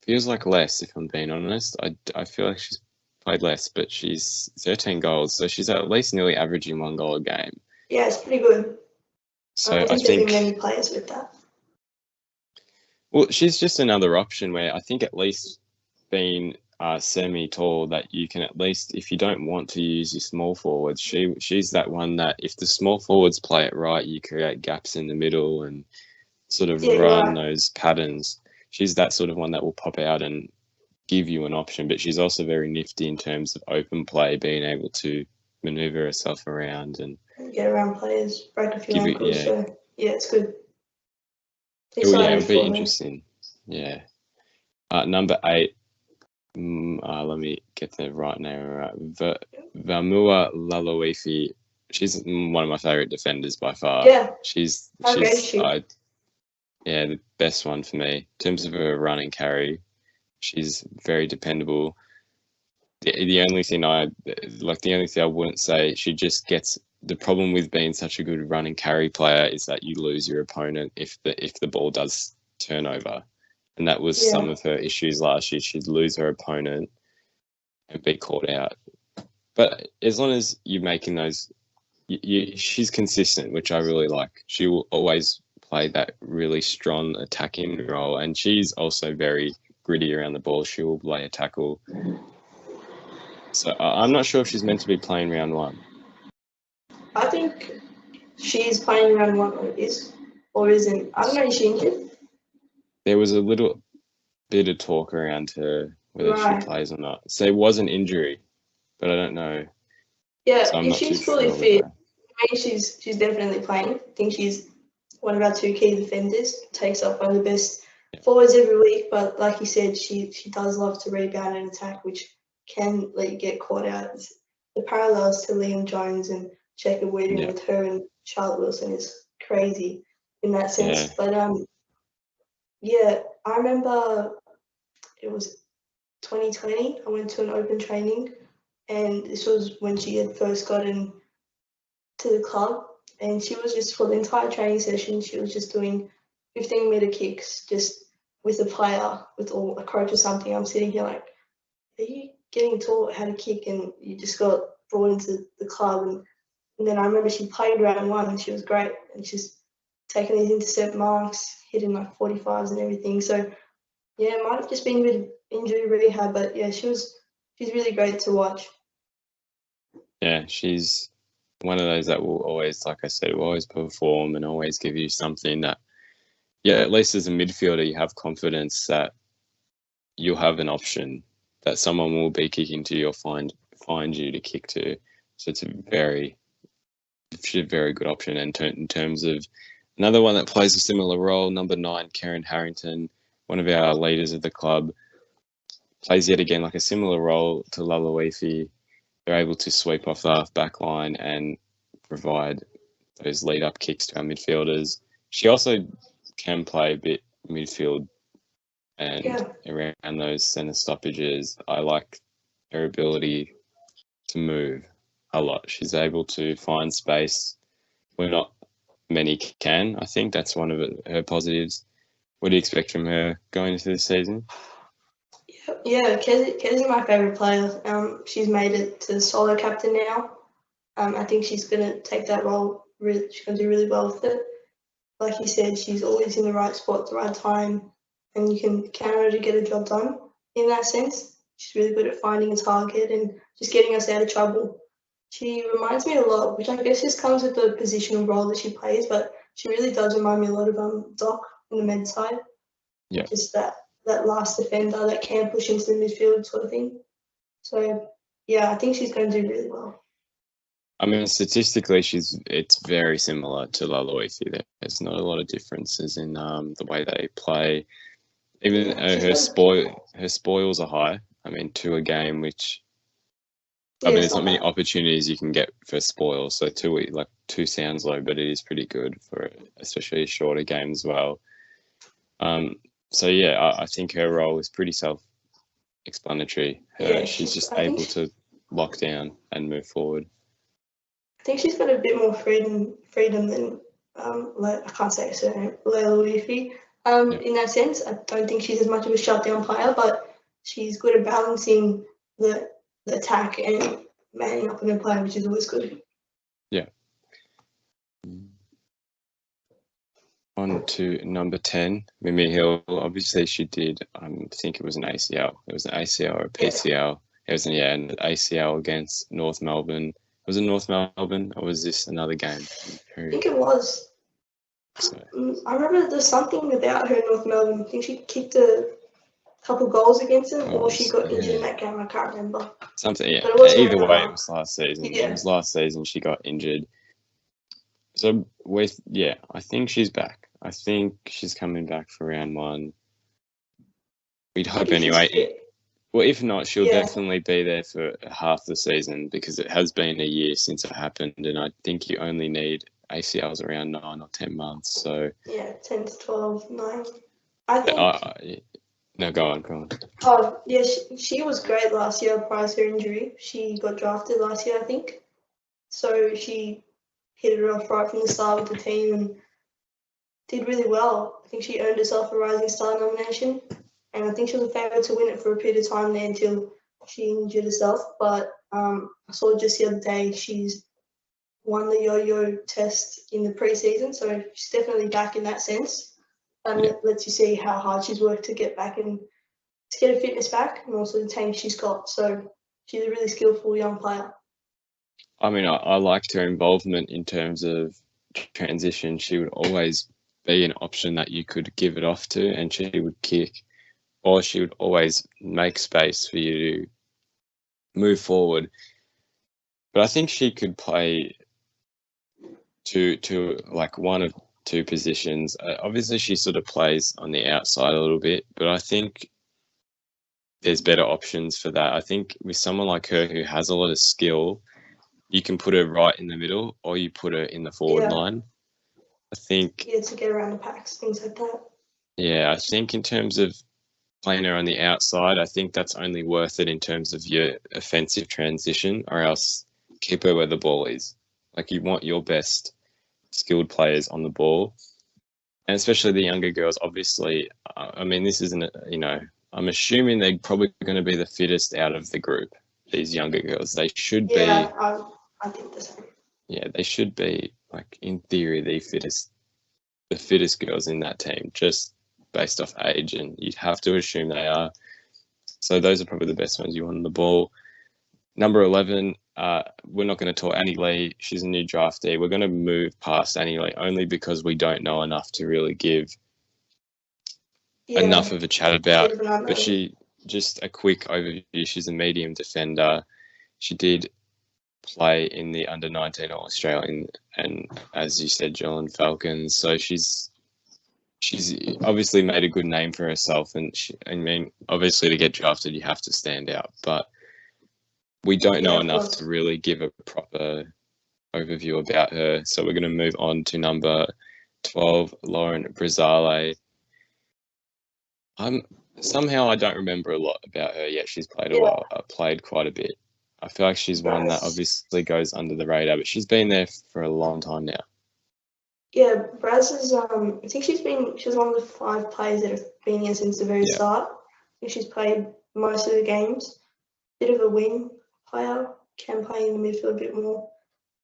feels like less, if I'm being honest. I feel like she's played less, but she's 13 goals, so she's at least nearly averaging 1 goal a game. Yeah, it's pretty good. So I think there's been many players with that. Well, she's just another option where I think at least being semi-tall, that you can at least, if you don't want to use your small forwards, she's that one that if the small forwards play it right, you create gaps in the middle and sort of run those patterns. She's that sort of one that will pop out and give you an option, but she's also very nifty in terms of open play, being able to maneuver herself around and get around players, break a few ankles. So yeah, it's good. It'll be interesting. Yeah. Number 8. Let me get the right name right. Vamua Laloifi. She's one of my favourite defenders by far. Yeah. She's the best one for me. In terms of her run and carry, she's very dependable. The only thing I wouldn't say, she just gets the problem with being such a good run and carry player is that you lose your opponent if the ball does turn over. And that was some of her issues last year. She'd lose her opponent and be caught out. But as long as you're making those, she's consistent, which I really like. She will always play that really strong attacking role. And she's also very gritty around the ball. She will lay a tackle. So I'm not sure if she's meant to be playing round 1. I think she's playing round 1 or isn't. I don't know, is she injured? There was a little bit of talk around her whether she plays or not. So it was an injury, but I don't know. Yeah, so if she's fully fit, I mean, she's definitely playing. I think she's one of our 2 key defenders, takes up one of the best forwards every week. But like you said, she does love to rebound and attack, which can let you get caught out. The parallels to Liam Jones and Checker Weeding with her and Charlotte Wilson is crazy in that sense. Yeah. But I remember it was 2020. I went to an open training, and this was when she had first gotten to the club, and she was just, for the entire training session, she was just doing 15-meter kicks just with a player, with a coach or something. I'm sitting here like, are you getting taught how to kick and you just got brought into the club? And then I remember she played round 1 and she was great, and she's taking these intercept marks, hitting like 45s and everything. So yeah, it might have just been a bit of injury rehab, but yeah, she's really great to watch. Yeah, she's one of those that will always, like I said, will always perform and always give you something that, at least as a midfielder, you have confidence that you'll have an option, that someone will be kicking to you or find you to kick to. So it's a very good option. And in terms of another one that plays a similar role, number 9, Karen Harrington, one of our leaders of the club, plays yet again like a similar role to Laloifi. They're able to sweep off the half-back line and provide those lead-up kicks to our midfielders. She also can play a bit midfield and around those centre stoppages. I like her ability to move a lot. She's able to find space where not many can. I think that's one of her positives. What do you expect from her going into the season? Yeah, Kez my favourite player. She's made it to solo captain now. I think she's going to take that role. She's going to do really well with it. Like you said, she's always in the right spot at the right time, and you can count her to get a job done in that sense. She's really good at finding a target and just getting us out of trouble. She reminds me a lot, which I guess just comes with the positional role that she plays, but she really does remind me a lot of Doc on the med side. Yeah. Just that last defender that can push into the midfield sort of thing. So, yeah, I think she's going to do really well. I mean, statistically, it's very similar to Laloifi. There's not a lot of differences in the way they play. Even her spoils are high. I mean, 2 a game, which there's not many opportunities you can get for spoils. So 2 sounds low, but it is pretty good for especially a shorter game as well. So yeah, I think her role is pretty self-explanatory. She's just able to lock down and move forward. I think she's got a bit more freedom than I can't say her surname, Laloifi. In that sense, I don't think she's as much of a shutdown player, but she's good at balancing the attack and manning up in the play, which is always good. Yeah. On to number 10, Mimi Hill. Obviously, she did, I think it was an ACL. It was an ACL or a PCL. It was an ACL against North Melbourne. Was it North Melbourne or was this another game? I think it was. So. I remember there's something about her in North Melbourne. I think she kicked a couple goals against them, or she got injured in that game. I can't remember. Something, yeah. Either way, it was last season. Yeah. It was last season she got injured. So, I think she's back. I think she's coming back for round 1. We'd hope anyway. Well, if not, she'll definitely be there for half the season because it has been a year since it happened, and I think you only need ACLs around 9 or 10 months. So 10 to 12, 9. I think. No, go on. Oh yeah, she was great last year prior to her injury. She got drafted last year, I think. So she hit it off right from the start with the team and did really well. I think she earned herself a Rising Star nomination, and I think she was a favourite to win it for a period of time there until she injured herself. But I saw just the other day she's won the yo-yo test in the pre-season, so she's definitely back in that sense. And it lets you see how hard she's worked to get back and to get her fitness back, and also the team she's got. So she's a really skillful young player. I mean, I liked her involvement in terms of transition. She would always be an option that you could give it off to, and she would kick, or she would always make space for you to move forward. But I think she could play to like one of two positions. Obviously, she sort of plays on the outside a little bit, but I think there's better options for that. I think with someone like her who has a lot of skill, you can put her right in the middle or you put her in the forward line. I think... to get around the packs, things like that. Yeah, I think in terms of playing her on the outside, I think that's only worth it in terms of your offensive transition, or else keep her where the ball is. Like, you want your best skilled players on the ball, and especially the younger girls. Obviously, I mean, this isn't, I'm assuming they're probably going to be the fittest out of the group, these younger girls. They should be. Yeah, I think the same. Yeah, they should be, like, in theory, the fittest girls in that team, just based off age, and you'd have to assume they are. So those are probably the best ones you want on the ball. Number 11, we're not going to talk Annie Lee. She's a new draftee. We're going to move past Annie Lee only because we don't know enough to really give enough of a chat about. But just a quick overview, she's a medium defender. She did play in the under-19 All-Australian and, as you said, Geelong Falcons. So she's obviously made a good name for herself. And obviously to get drafted, you have to stand out. But we don't know enough to really give a proper overview about her. So we're going to move on to number 12, Lauren Brazale. Somehow I don't remember a lot about her yet. She's played a while. Played quite a bit. I feel like she's one that obviously goes under the radar, but she's been there for a long time now. Yeah, Braz is. I think she's one of the 5 players that have been here since the very start. I think she's played most of the games. Bit of a wing player, can play in the midfield a bit more.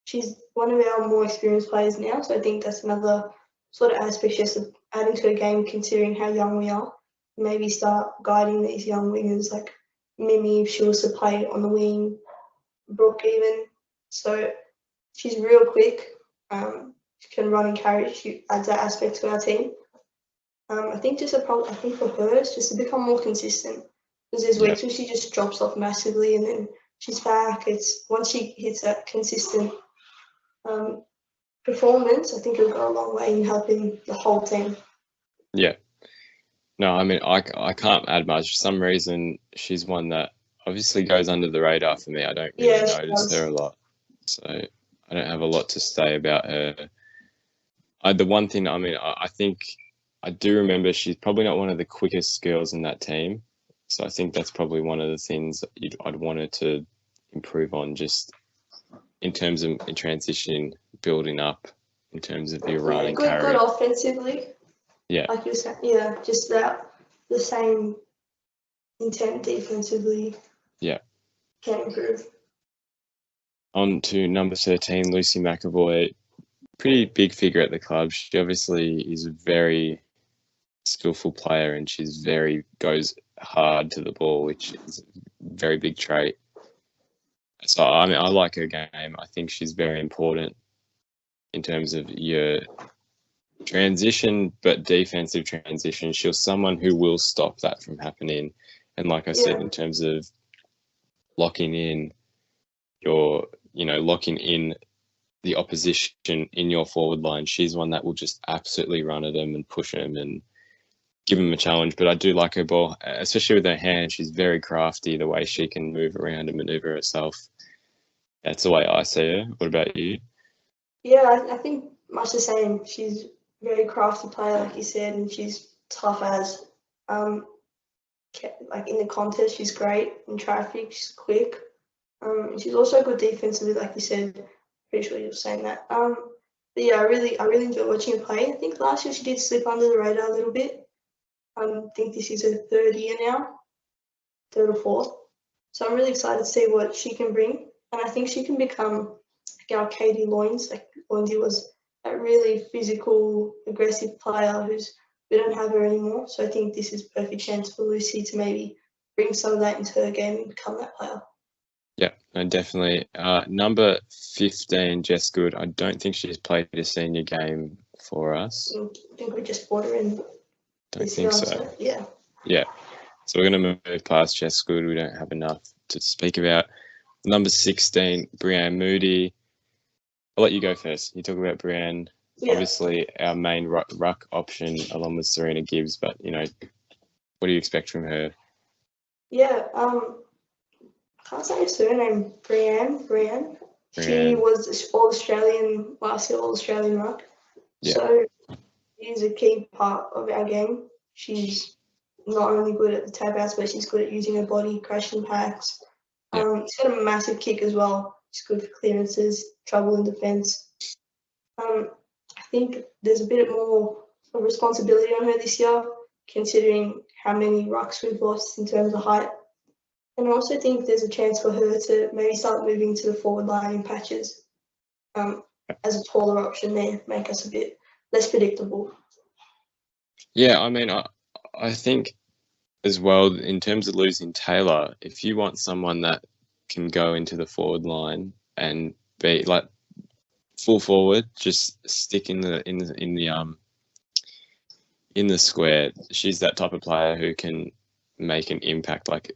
She's one of our more experienced players now, so I think that's another sort of aspect just of adding to her game, considering how young we are. Maybe start guiding these young wingers like Mimi, if she was to play on the wing, Brooke even. So she's real quick. She can run and carry. She adds that aspect to our team. I think I think for her, it's just to become more consistent. Because there's weeks where she just drops off massively and then she's back. It's once she hits that consistent performance, I think it'll go a long way in helping the whole team. Yeah. No, I mean, I can't add much. For some reason, she's one that obviously goes under the radar for me. I don't really notice her a lot. So I don't have a lot to say about her. The one thing, I think I do remember she's probably not one of the quickest girls in that team. So I think that's probably one of the things I'd want her to improve on, just in terms of in transition, building up, in terms of your run and carry. Good offensively. Yeah. Like you said, just that the same intent defensively. Yeah. Can improve. On to number 13, Lucy Mcavoy. pretty big figure at the club. She obviously is a very skillful player, and she's goes hard to the ball, which is a very big trait. So, I mean, I like her game. I think she's very important in terms of your transition, but defensive transition. She's someone who will stop that from happening. And like I said, in terms of locking in the opposition in your forward line, she's one that will just absolutely run at them and push them and give them a challenge. But I do like her ball, especially with her hand. She's very crafty, the way she can move around and maneuver herself. That's the way I see her. What about you? Yeah, I think much the same. She's a very crafty player, like you said, and she's tough as. Like in the contest, she's great. In traffic, she's quick. She's also good defensively, like you said. Pretty sure you were saying that. But yeah, I really enjoy watching her play. I think last year she did slip under the radar a little bit. I think this is her third year now, third or fourth. So I'm really excited to see what she can bring. And I think she can become like our Katie Loynes. Like Loynesy was a really physical, aggressive player we don't have her anymore. So I think this is a perfect chance for Lucy to maybe bring some of that into her game and become that player. Yeah, no, definitely. Number 15, Jess Good. I don't think she's played a senior game for us. I think we just brought her in. Don't think so. Yeah. Yeah. So we're going to move past Jess Good. We don't have enough to speak about. Number 16, Brienne Moody. I'll let you go first. You talk about Brienne. Yeah. Obviously, our main ruck option along with Serena Gibbs, but, what do you expect from her? Yeah, I can't say her surname. Brienne. She was All-Australian last year, All-Australian ruck. Yeah. So she's a key part of our game. She's not only good at the tab outs, but she's good at using her body, crashing packs. She's got a massive kick as well. She's good for clearances, trouble in defence. I think there's a bit more of responsibility on her this year, considering how many rucks we've lost in terms of height. And I also think there's a chance for her to maybe start moving to the forward line in patches as a taller option there, make us a bit less predictable. Yeah, I mean, I think as well, in terms of losing Taylor, if you want someone that can go into the forward line and be like full forward, just stick in the square. She's that type of player who can make an impact, like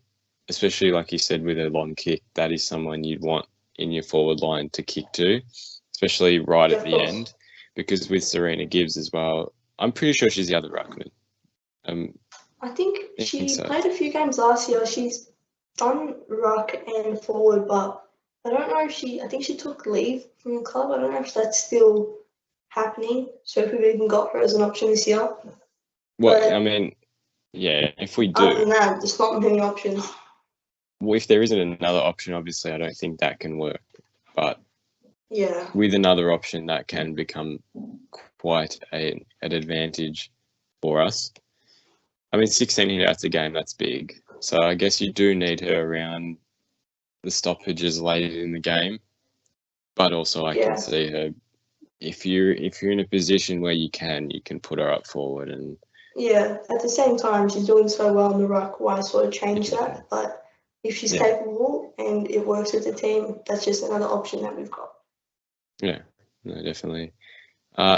especially like you said with her long kick. That is someone you'd want in your forward line to kick to, especially right at the end. Because with Serena Gibbs as well, I'm pretty sure she's the other ruckman. I think she played a few games last year. She's done ruck and forward, but I don't know if I think she took leave from the club. I don't know if that's still happening. So if we've even got her as an option this year. Well, I mean, yeah, if we do. Other than that, there's not many options. Well, if there isn't another option, obviously, I don't think that can work. But yeah, with another option, that can become quite an advantage for us. I mean, 16 hit-outs a game, that's big. So I guess you do need her around the stoppages later in the game. But also I can see her, if you're in a position where you can put her up forward. And yeah, at the same time, she's doing so well in the ruck, why sort of change that. But if she's capable and it works with the team, that's just another option that we've got. Yeah, no, definitely.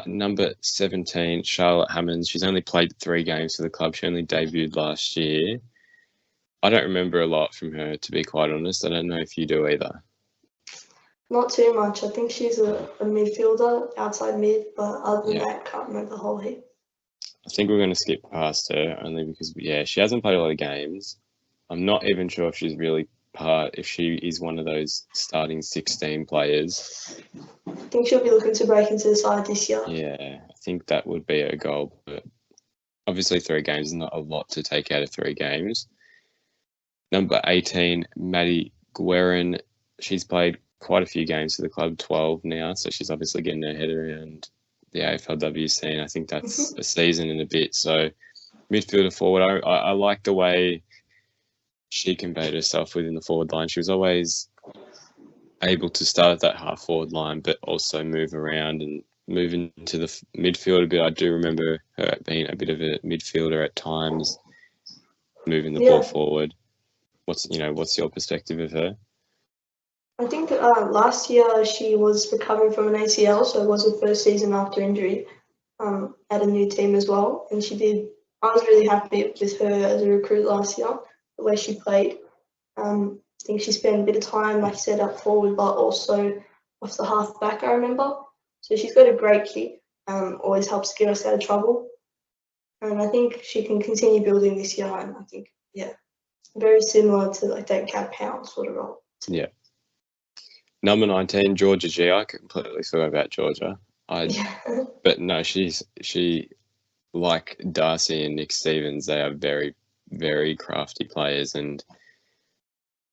Number 17, Charlotte Hammond. She's only played 3 games for the club. She only debuted last year. I don't remember a lot from her, to be quite honest. I don't know if you do either. Not too much. I think she's a midfielder, outside mid, but other than that, can't remember the whole heap. I think we're going to skip past her only because, she hasn't played a lot of games. I'm not even sure if she's really if she is one of those starting 16 players. I think she'll be looking to break into the side this year. Yeah, I think that would be a goal. But obviously 3 games is not a lot to take out of 3 games. Number 18, Maddie Guerin. She's played quite a few games for the club, 12 now. So she's obviously getting her head around the AFLW scene. I think that's a season and a bit. So midfielder forward, I like the way she conveyed herself within the forward line. She was always able to start at that half forward line, but also move around and moving to the midfield a bit. I do remember her being a bit of a midfielder at times, moving the ball forward. What's your perspective of her? I think last year she was recovering from an ACL, so it was her first season after injury at a new team as well. And I was really happy with her as a recruit last year, the way she played. I think she spent a bit of time, like you said, up forward, but also off the half back, I remember. So she's got a great kick, always helps get us out of trouble. And I think she can continue building this year. And I think, very similar to like that Cat Pound sort of role. Yeah. Number 19, Georgia G. I completely forgot about Georgia. But no, she like Darcy and Nick Stevens, they are very, very crafty players. And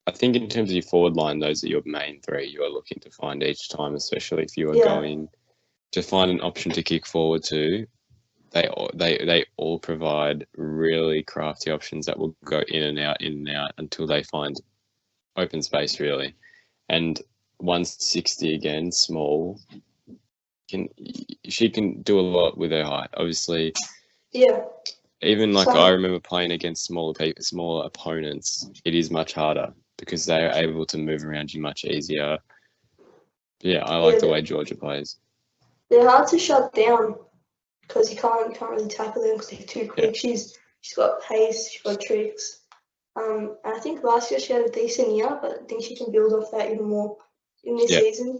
I think in terms of your forward line, those are your main three you are looking to find each time, especially if you are going to find an option to kick forward to. They all provide really crafty options that will go in and out until they find open space, really. And 160 again, small. She can do a lot with her height, obviously. Yeah. Even I remember playing against smaller opponents, it is much harder because they are able to move around you much easier. Yeah, I like the way Georgia plays. They're hard to shut down because you can't really tackle them because they're too quick. Yeah. She's got pace, she's got tricks. I think last year she had a decent year, but I think she can build off that even more in this season.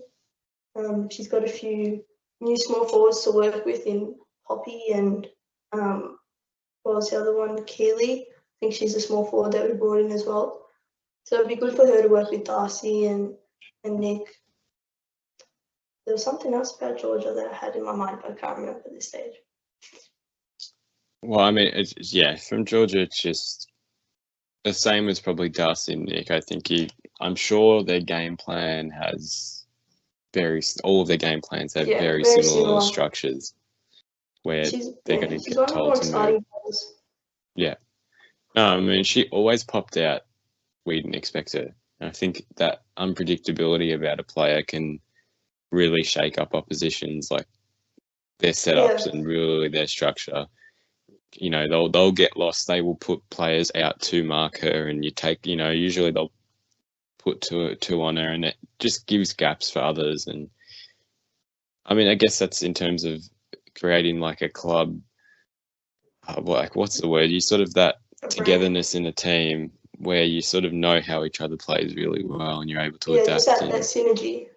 She's got a few new small forwards to work with in Poppy and what was the other one? Keely. I think she's a small forward that we brought in as well. So it'd be good for her to work with Darcy and Nick. There was something else about Georgia that I had in my mind, but I can't remember at this stage. Well, I mean, from Georgia, it's just the same as probably Darcy and Nick. I think I'm sure their game plan has all of their game plans have very similar structures where they're going to get told to move. Yeah. I mean, she always popped out. We didn't expect her. And I think that unpredictability about a player can really shake up oppositions, like their setups and really their structure. They'll get lost. They will put players out to mark her, and usually they'll put two on her, and it just gives gaps for others. And I mean, I guess that's in terms of creating like a club. What's the word? You sort of that togetherness in a team where you sort of know how each other plays really well, and you're able to adapt. That synergy.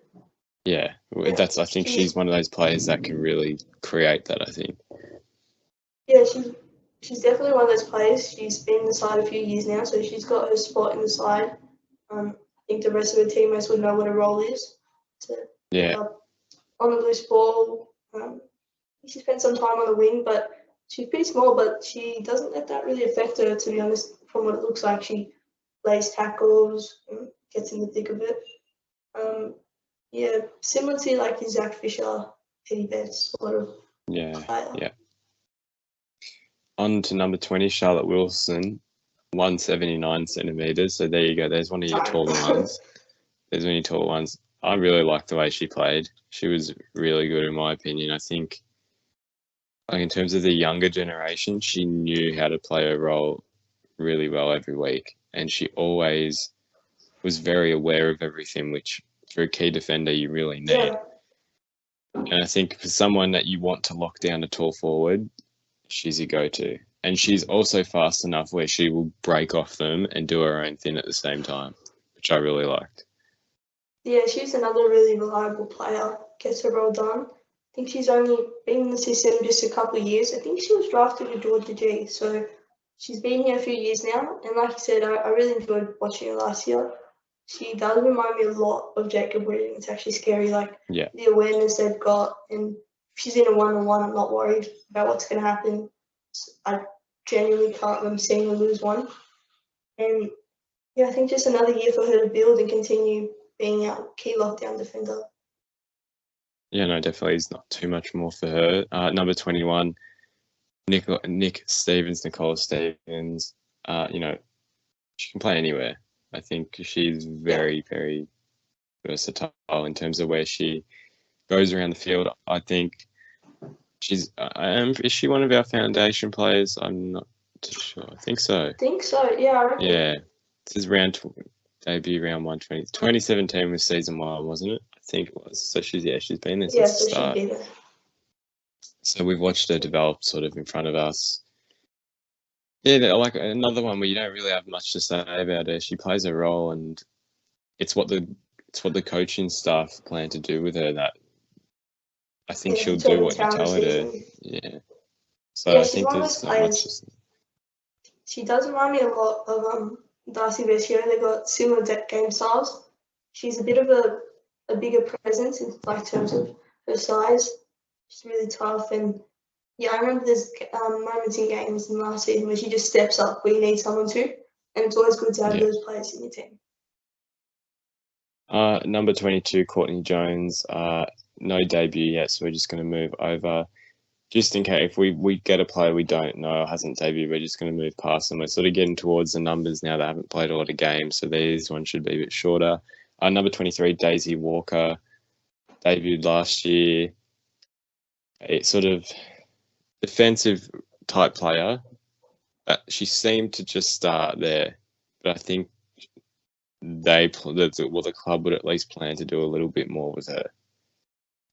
Yeah, I think she's one of those players that can really create that, I think. Yeah, she's definitely one of those players. She's been in the side a few years now, so she's got her spot in the side. I think the rest of her teammates would know what her role is. On the loose ball, she spent some time on the wing, but she's pretty small, but she doesn't let that really affect her, to be honest, from what it looks like. She lays tackles, gets in the thick of it. Similar to like your Zach Fisher, Teddy Betts sort of player. Yeah. On to number 20, Charlotte Wilson, 179 centimetres. So there you go. There's one of your taller ones. I really liked the way she played. She was really good in my opinion. I think in terms of the younger generation, she knew how to play her role really well every week. And she always was very aware of everything, which for a key defender you really need. Yeah. And I think for someone that you want to lock down a tall forward, she's your go-to. And she's also fast enough where she will break off them and do her own thing at the same time, which I really liked. Yeah, she's another really reliable player, gets her role done. I think she's only been in the system just a couple of years. I think she was drafted to Georgia G, so she's been here a few years now. And like you said, I really enjoyed watching her last year. She does remind me a lot of Jacob Whitting. It's actually scary, the awareness they've got. And if she's in a one-on-one, I'm not worried about what's going to happen. I genuinely can't remember seeing her lose one. And I think just another year for her to build and continue being our key lockdown defender. Yeah, no, definitely is not too much more for her. Number 21, Nick Stevens, Nicole Stevens. She can play anywhere. I think she's very, very versatile in terms of where she goes around the field. I think She's is she one of our foundation players? I'm not too sure. I think so. Yeah, I reckon. Yeah. This is debut round 120. 2017 was season 1, wasn't it? I think it was. So she's been there since the start. She'd be there. So we've watched her develop sort of in front of us. Yeah, like another one where you don't really have much to say about her. She plays her role, and it's what the coaching staff plan to do with her. That I think she'll do what you tell her to. Yeah. So yeah, I think there's not much to say. She does remind me a lot of Darcy Vecchio. They got similar game styles. She's a bit of a bigger presence in terms of her size. She's really tough, and yeah, I remember there's moments in games in last season where she just steps up where you need someone to, and it's always good to have those players in your team. Number 22, Courtney Jones. No debut yet, so we're just going to move over. Just in case if we get a player we don't know or hasn't debuted, we're just going to move past them. We're sort of getting towards the numbers now that haven't played a lot of games, so these ones should be a bit shorter. Number 23, Daisy Walker, debuted last year. A sort of defensive type player. She seemed to just start there, but I think the club would at least plan to do a little bit more with her.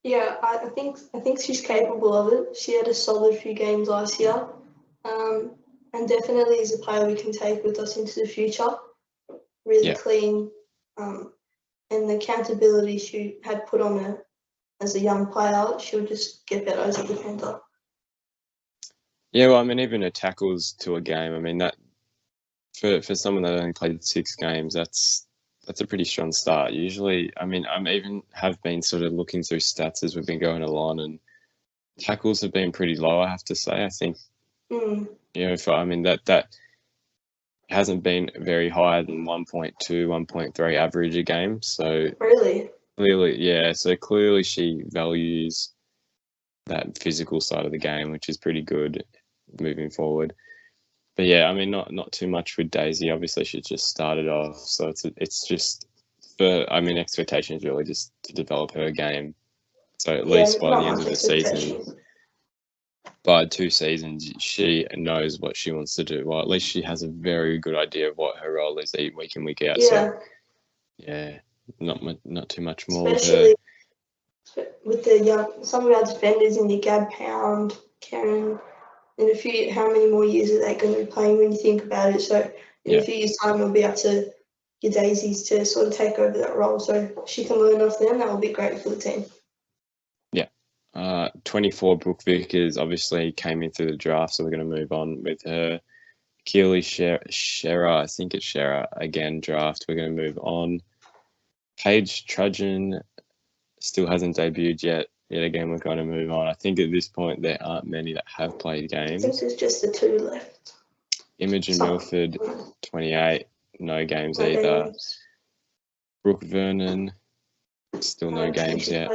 Yeah, I think she's capable of it. She had a solid few games last year, and definitely is a player we can take with us into the future. Really clean, and the accountability she had put on her as a young player, she'll just get better as a defender. Yeah, well, I mean, even her tackles to a game. I mean, that for someone that only played 6 games, that's a pretty strong start. Usually, I mean, have been sort of looking through stats as we've been going along, and tackles have been pretty low, I have to say. I think, that hasn't been very higher than 1.2, 1.3 average a game. So really, clearly she values that physical side of the game, which is pretty good moving forward. But yeah, I mean, not too much with Daisy. Obviously, she just started off, so it's just expectations really just to develop her game. So at least by the end of the season, by 2 seasons, she knows what she wants to do. Well, at least she has a very good idea of what her role is week in, week out. Yeah. So yeah, not too much more. Especially with the some of our defenders in your Gab Pound, Karen. In a few, how many more years are they going to be playing when you think about it? So in a few years' time, it'll be up to your Daisies to sort of take over that role. So she can learn off them. That will be great for the team. Yeah. 24, Brooke Vickers obviously came in through the draft, so we're going to move on with her. Keely Shearer, I think it's Shearer, again, draft. We're going to move on. Paige Trudgeon still hasn't debuted yet. Yet again, we're going to move on. I think at this point there aren't many that have played games. I think there's just the 2 left. Imogen Milford, 28, no games either. Brooke Vernon, still no games yet.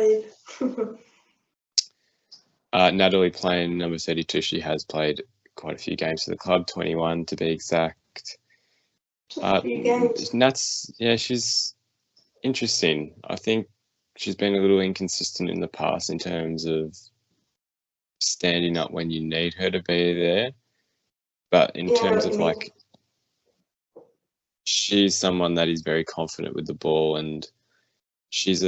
Natalie Plain, number 32, she has played quite a few games for the club, 21 to be exact. A few games. She's interesting. I think she's been a little inconsistent in the past in terms of standing up when you need her to be there. But in terms of she's someone that is very confident with the ball, and in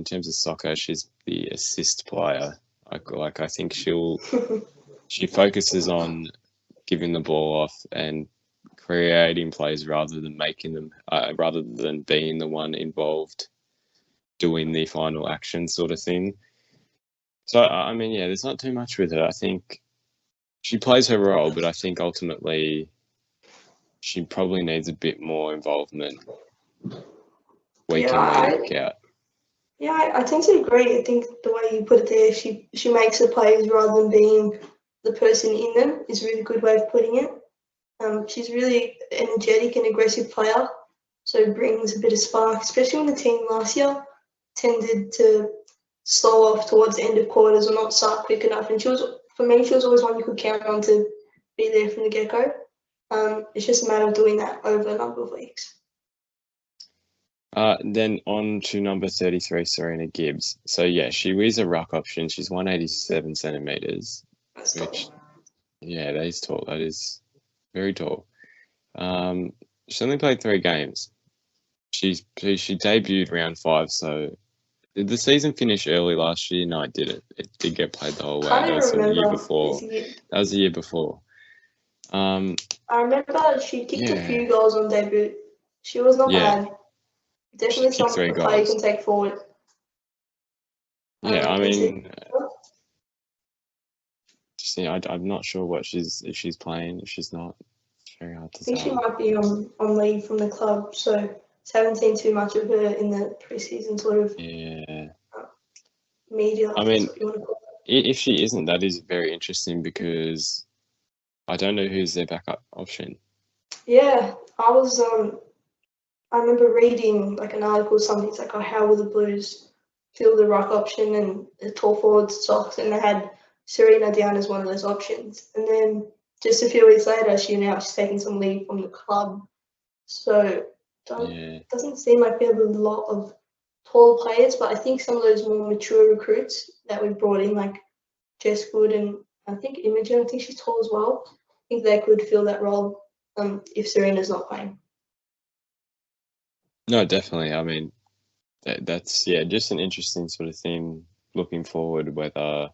terms of soccer, she's the assist player. I think she focuses on giving the ball off and creating plays rather than making them, rather than being the one involved doing the final action sort of thing. So, there's not too much with her. I think she plays her role, but I think ultimately she probably needs a bit more involvement week in, week out. Yeah, I tend to agree. I think the way you put it there, she makes the plays rather than being the person in them is a really good way of putting it. She's really energetic and aggressive player, so brings a bit of spark, especially when the team last year tended to slow off towards the end of quarters or not start quick enough. And she was always one you could count on to be there from the get-go. It's just a matter of doing that over a number of weeks. Then on to number 33, Serena Gibbs. So yeah, she is a ruck option. She's 187 centimeters, That's which tall. yeah, that is tall. That is very tall. She only played 3 games. She debuted round 5. So did the season finish early last year? No, it didn't. It did get played the whole way. Can't That even was the year remember before. this year. That was the year before. I remember she kicked a Yeah, few goals on debut. She was not yeah. bad. She Definitely kicked 3 a player you goals. can take forward. Yeah, I Is it? mean, I'm not sure if she's playing. If she's not, it's very hard to I think she tell. might be on leave from the club, so haven't seen too much of her in the preseason sort of Yeah, media, I if that's mean, what you want to call if she isn't, that is very interesting because I don't know who's their backup option. it. Yeah, I remember reading like an article, something it's like, oh, how will the Blues fill the ruck option and the tall forward stocks, and they had Serena down as one of those options. And then just a few weeks later, she's taking some leave from the club. So doesn't seem like we have a lot of tall players, but I think some of those more mature recruits that we brought in, like Jess Good and I think Imogen, I think she's tall as well. I think they could fill that role if Serena's not playing. No, definitely. I mean, that's just an interesting sort of thing looking forward, whether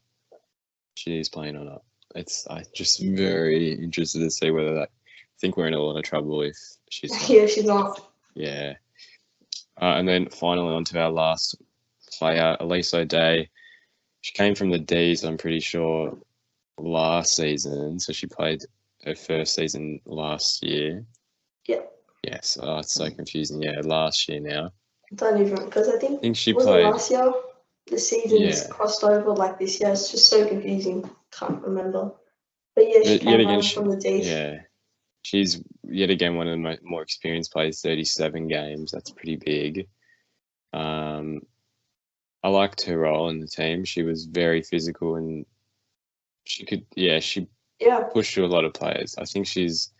she is playing or not. I just very interested to see whether that. I think we're in a lot of trouble if she's not. Yeah, she's not. Yeah. And then finally on to our last player, Elise O'Day. She came from the D's, I'm pretty sure, last season. So she played her first season last year. Yeah. Yes, it's so confusing. Yeah, last year now. Don't even, because I think She was played. it last year? The seasons crossed over like this year. It's just so confusing. Can't remember. But yeah, she came home from the D's. Yeah, she's yet again one of the more experienced players. 37 games. That's pretty big. I liked her role in the team. She was very physical and she could. She pushed through a lot of players. I think she's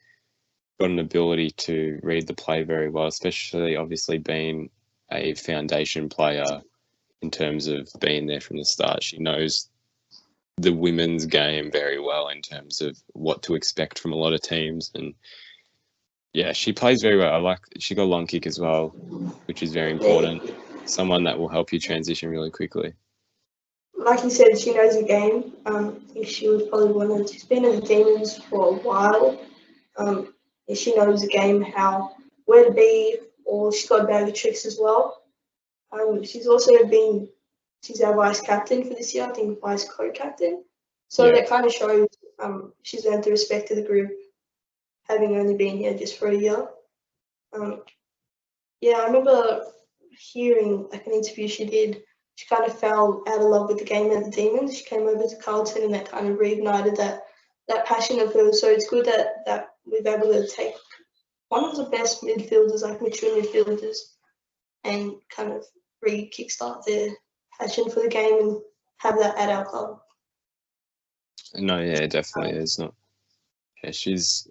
got an ability to read the play very well, especially obviously being a foundation player in terms of being there from the start. She knows the women's game very well in terms of what to expect from a lot of teams. And yeah, she plays very well. She got a long kick as well, which is very important. Someone that will help you transition really quickly. Like you said, she knows the game. I think she was probably she's been in the Demons for a while. She knows the game, where to be, or she's got a bag of tricks as well. She's our vice captain for this year, I think vice co-captain. So that kind of shows she's earned the respect of the group, having only been here just for a year. I remember hearing like an interview she did. She kind of fell out of love with the game at the Demons. She came over to Carlton and that kind of reignited that passion of hers. So it's good that we've been able to take one of the best midfielders, like mature midfielders, and kind of kickstart their passion for the game and have that at our club. No, yeah, definitely. There's not. Yeah, she's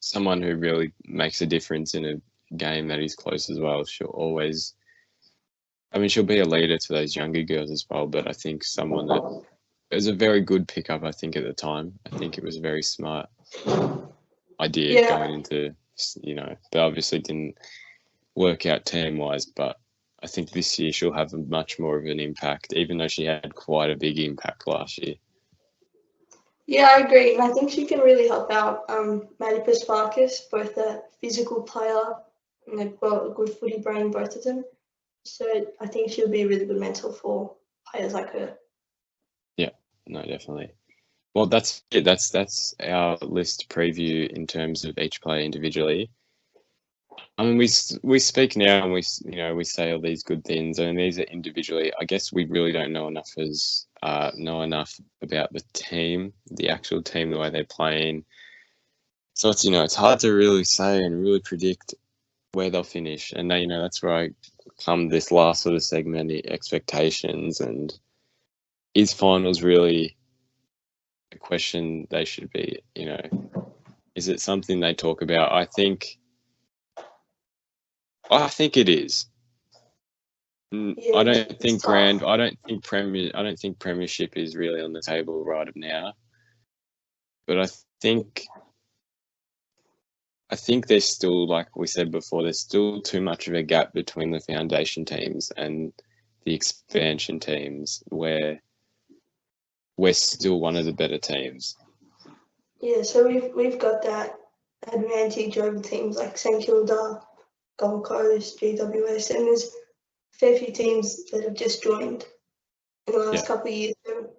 someone who really makes a difference in a game that is close as well. She'll be a leader to those younger girls as well. But I think someone that it was a very good pickup. I think at the time, I think it was a very smart idea going into, but obviously didn't work out team wise. But I think this year she'll have much more of an impact, even though she had quite a big impact last year. Yeah, I agree. And I think she can really help out Maddie Guerin, both a physical player and a good footy brain, both of them. So I think she'll be a really good mentor for players like her. Yeah, no, definitely. Well, that's it. That's our list preview in terms of each player individually. I mean, we speak now and we say all these good things, and these are individually. I guess we really don't know enough about the team, the actual team, the way they're playing. So it's hard to really say and really predict where they'll finish. And that's where I come this last sort of segment, the expectations, and is finals really a question they should be? Is it something they talk about? I think it is. Yeah, I don't it's think tough. I don't think Premiership is really on the table right now. But I think there's still, like we said before, there's still too much of a gap between the foundation teams and the expansion teams, where we're still one of the better teams. Yeah, so we've got that advantage over teams like St Kilda, Gold Coast, GWS, and there's a fair few teams that have just joined in the last couple of years. So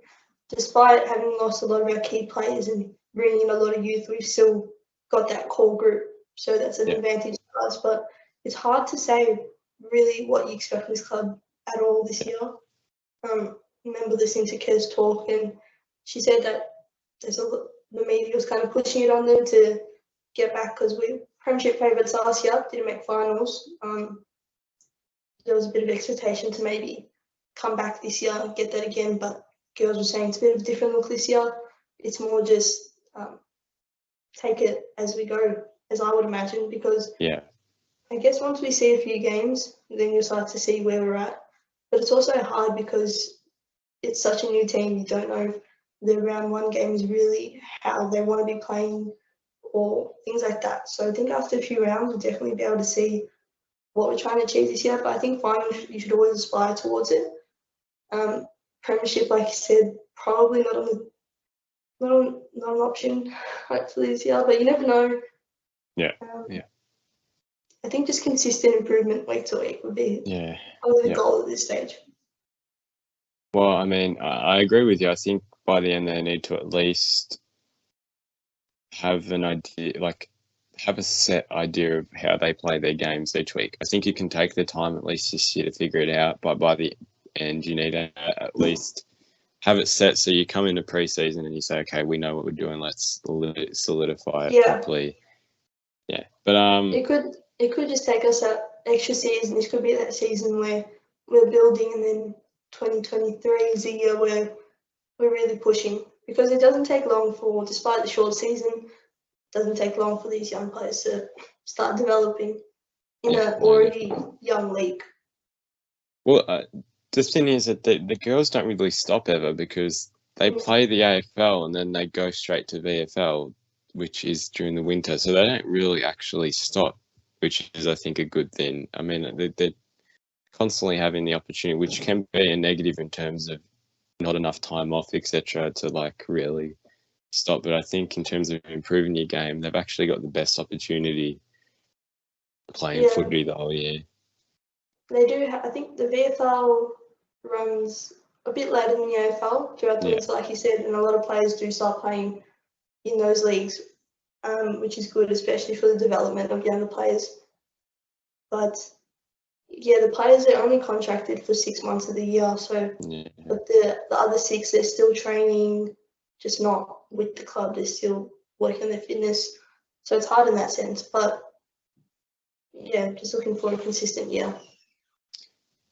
despite having lost a lot of our key players and bringing in a lot of youth, we've still got that core group. So that's an advantage for us. But it's hard to say really what you expect from this club at all this year. I remember listening to Kez talk, and she said that the media was kind of pushing it on them to get back because we Premiership favourites last year, didn't make finals. There was a bit of expectation to maybe come back this year and get that again, but girls were saying it's a bit of a different look this year. It's more just take it as we go, as I would imagine, because I guess once we see a few games, then you'll start to see where we're at. But it's also hard because it's such a new team. You don't know if the round one game is really how they want to be playing or things like that. So I think after a few rounds, we'll definitely be able to see what we're trying to achieve this year. But I think finals, you should always aspire towards it. Premiership, like you said, probably not an option hopefully this year, but you never know. I think just consistent improvement week to week would be probably the goal at this stage. Well, I mean, I agree with you. I think by the end they need to at least have an idea, like have a set idea of how they play their games each week. I think you can take the time at least this year to figure it out, but by the end you need to at least have it set so you come into pre-season and you say, okay, we know what we're doing, let's solidify it properly. Yeah. But it could just take us that extra season. This could be that season where we're building, and then 2023 is the year where we're really pushing, because it doesn't take long for, despite the short season, it doesn't take long for these young players to start developing in an already young league. Well, the thing is that the girls don't really stop ever, because they play the AFL and then they go straight to VFL, which is during the winter. So they don't really actually stop, which is, I think, a good thing. I mean, they're constantly having the opportunity, which can be a negative in terms of not enough time off, etc., to like really stop. But I think in terms of improving your game, they've actually got the best opportunity playing footy the whole year. They do. I think the VFL runs a bit later than the AFL throughout the winter, like you said, and a lot of players do start playing in those leagues, which is good, especially for the development of younger players. But the players are only contracted for 6 months of the year, so but the other 6, they're still training, just not with the club. They're still working on their fitness, so it's hard in that sense. But just looking for a consistent year.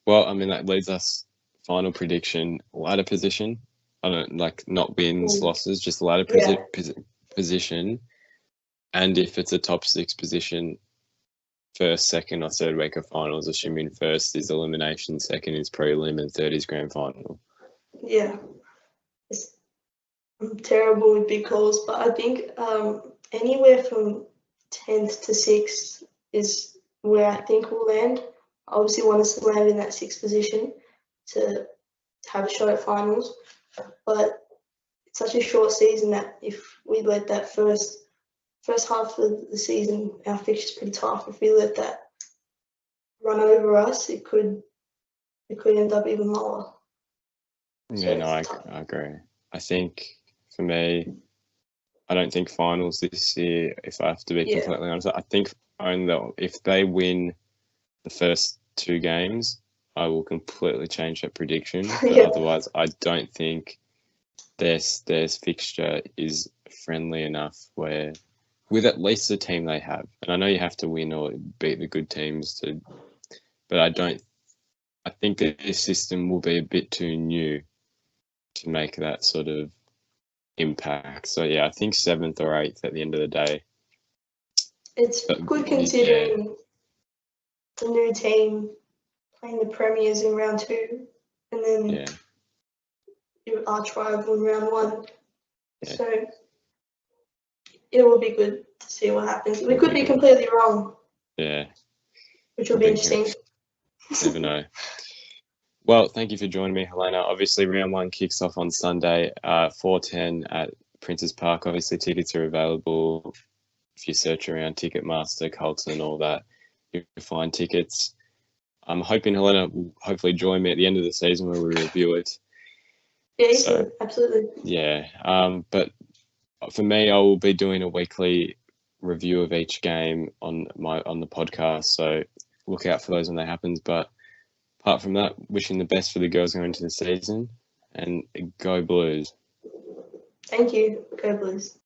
Well, I mean, that leads us final prediction, ladder position. I don't like not wins, losses, just ladder position. And if it's a top 6 position, first, second, or third week of finals, assuming first is elimination, second is prelim, and third is grand final. Yeah. I'm terrible with big calls, but I think anywhere from 10th to 6th is where I think we'll land. I obviously want us to land in that 6th position to have a shot at finals, but it's such a short season that if we let that first half of the season, our fixture's pretty tough. If we let that run over us, it could end up even lower. I agree. I think for me, I don't think finals this year, if I have to be completely honest. I think if they win the first 2 games, I will completely change that prediction. But otherwise, I don't think their fixture is friendly enough where, with at least the team they have, and I know you have to win or beat the good teams but I think that this system will be a bit too new to make that sort of impact. So I think 7th or 8th at the end of the day. It's good considering the new team playing the Premiers in round 2, and then your arch rival in round 1. Yeah. So it will be good to see what happens. We could be completely wrong. Yeah. Which will be interesting. Never know. Well, thank you for joining me, Helena. Obviously, round 1 kicks off on Sunday, 4:10 at Princes Park. Obviously, tickets are available. If you search around Ticketmaster, Carlton, all that, you'll find tickets. I'm hoping Helena will hopefully join me at the end of the season where we review it. Yeah, absolutely. Yeah. But for me, I will be doing a weekly review of each game on the podcast. So look out for those when that happens. But apart from that, wishing the best for the girls going into the season, and go Blues. Thank you. Go Blues.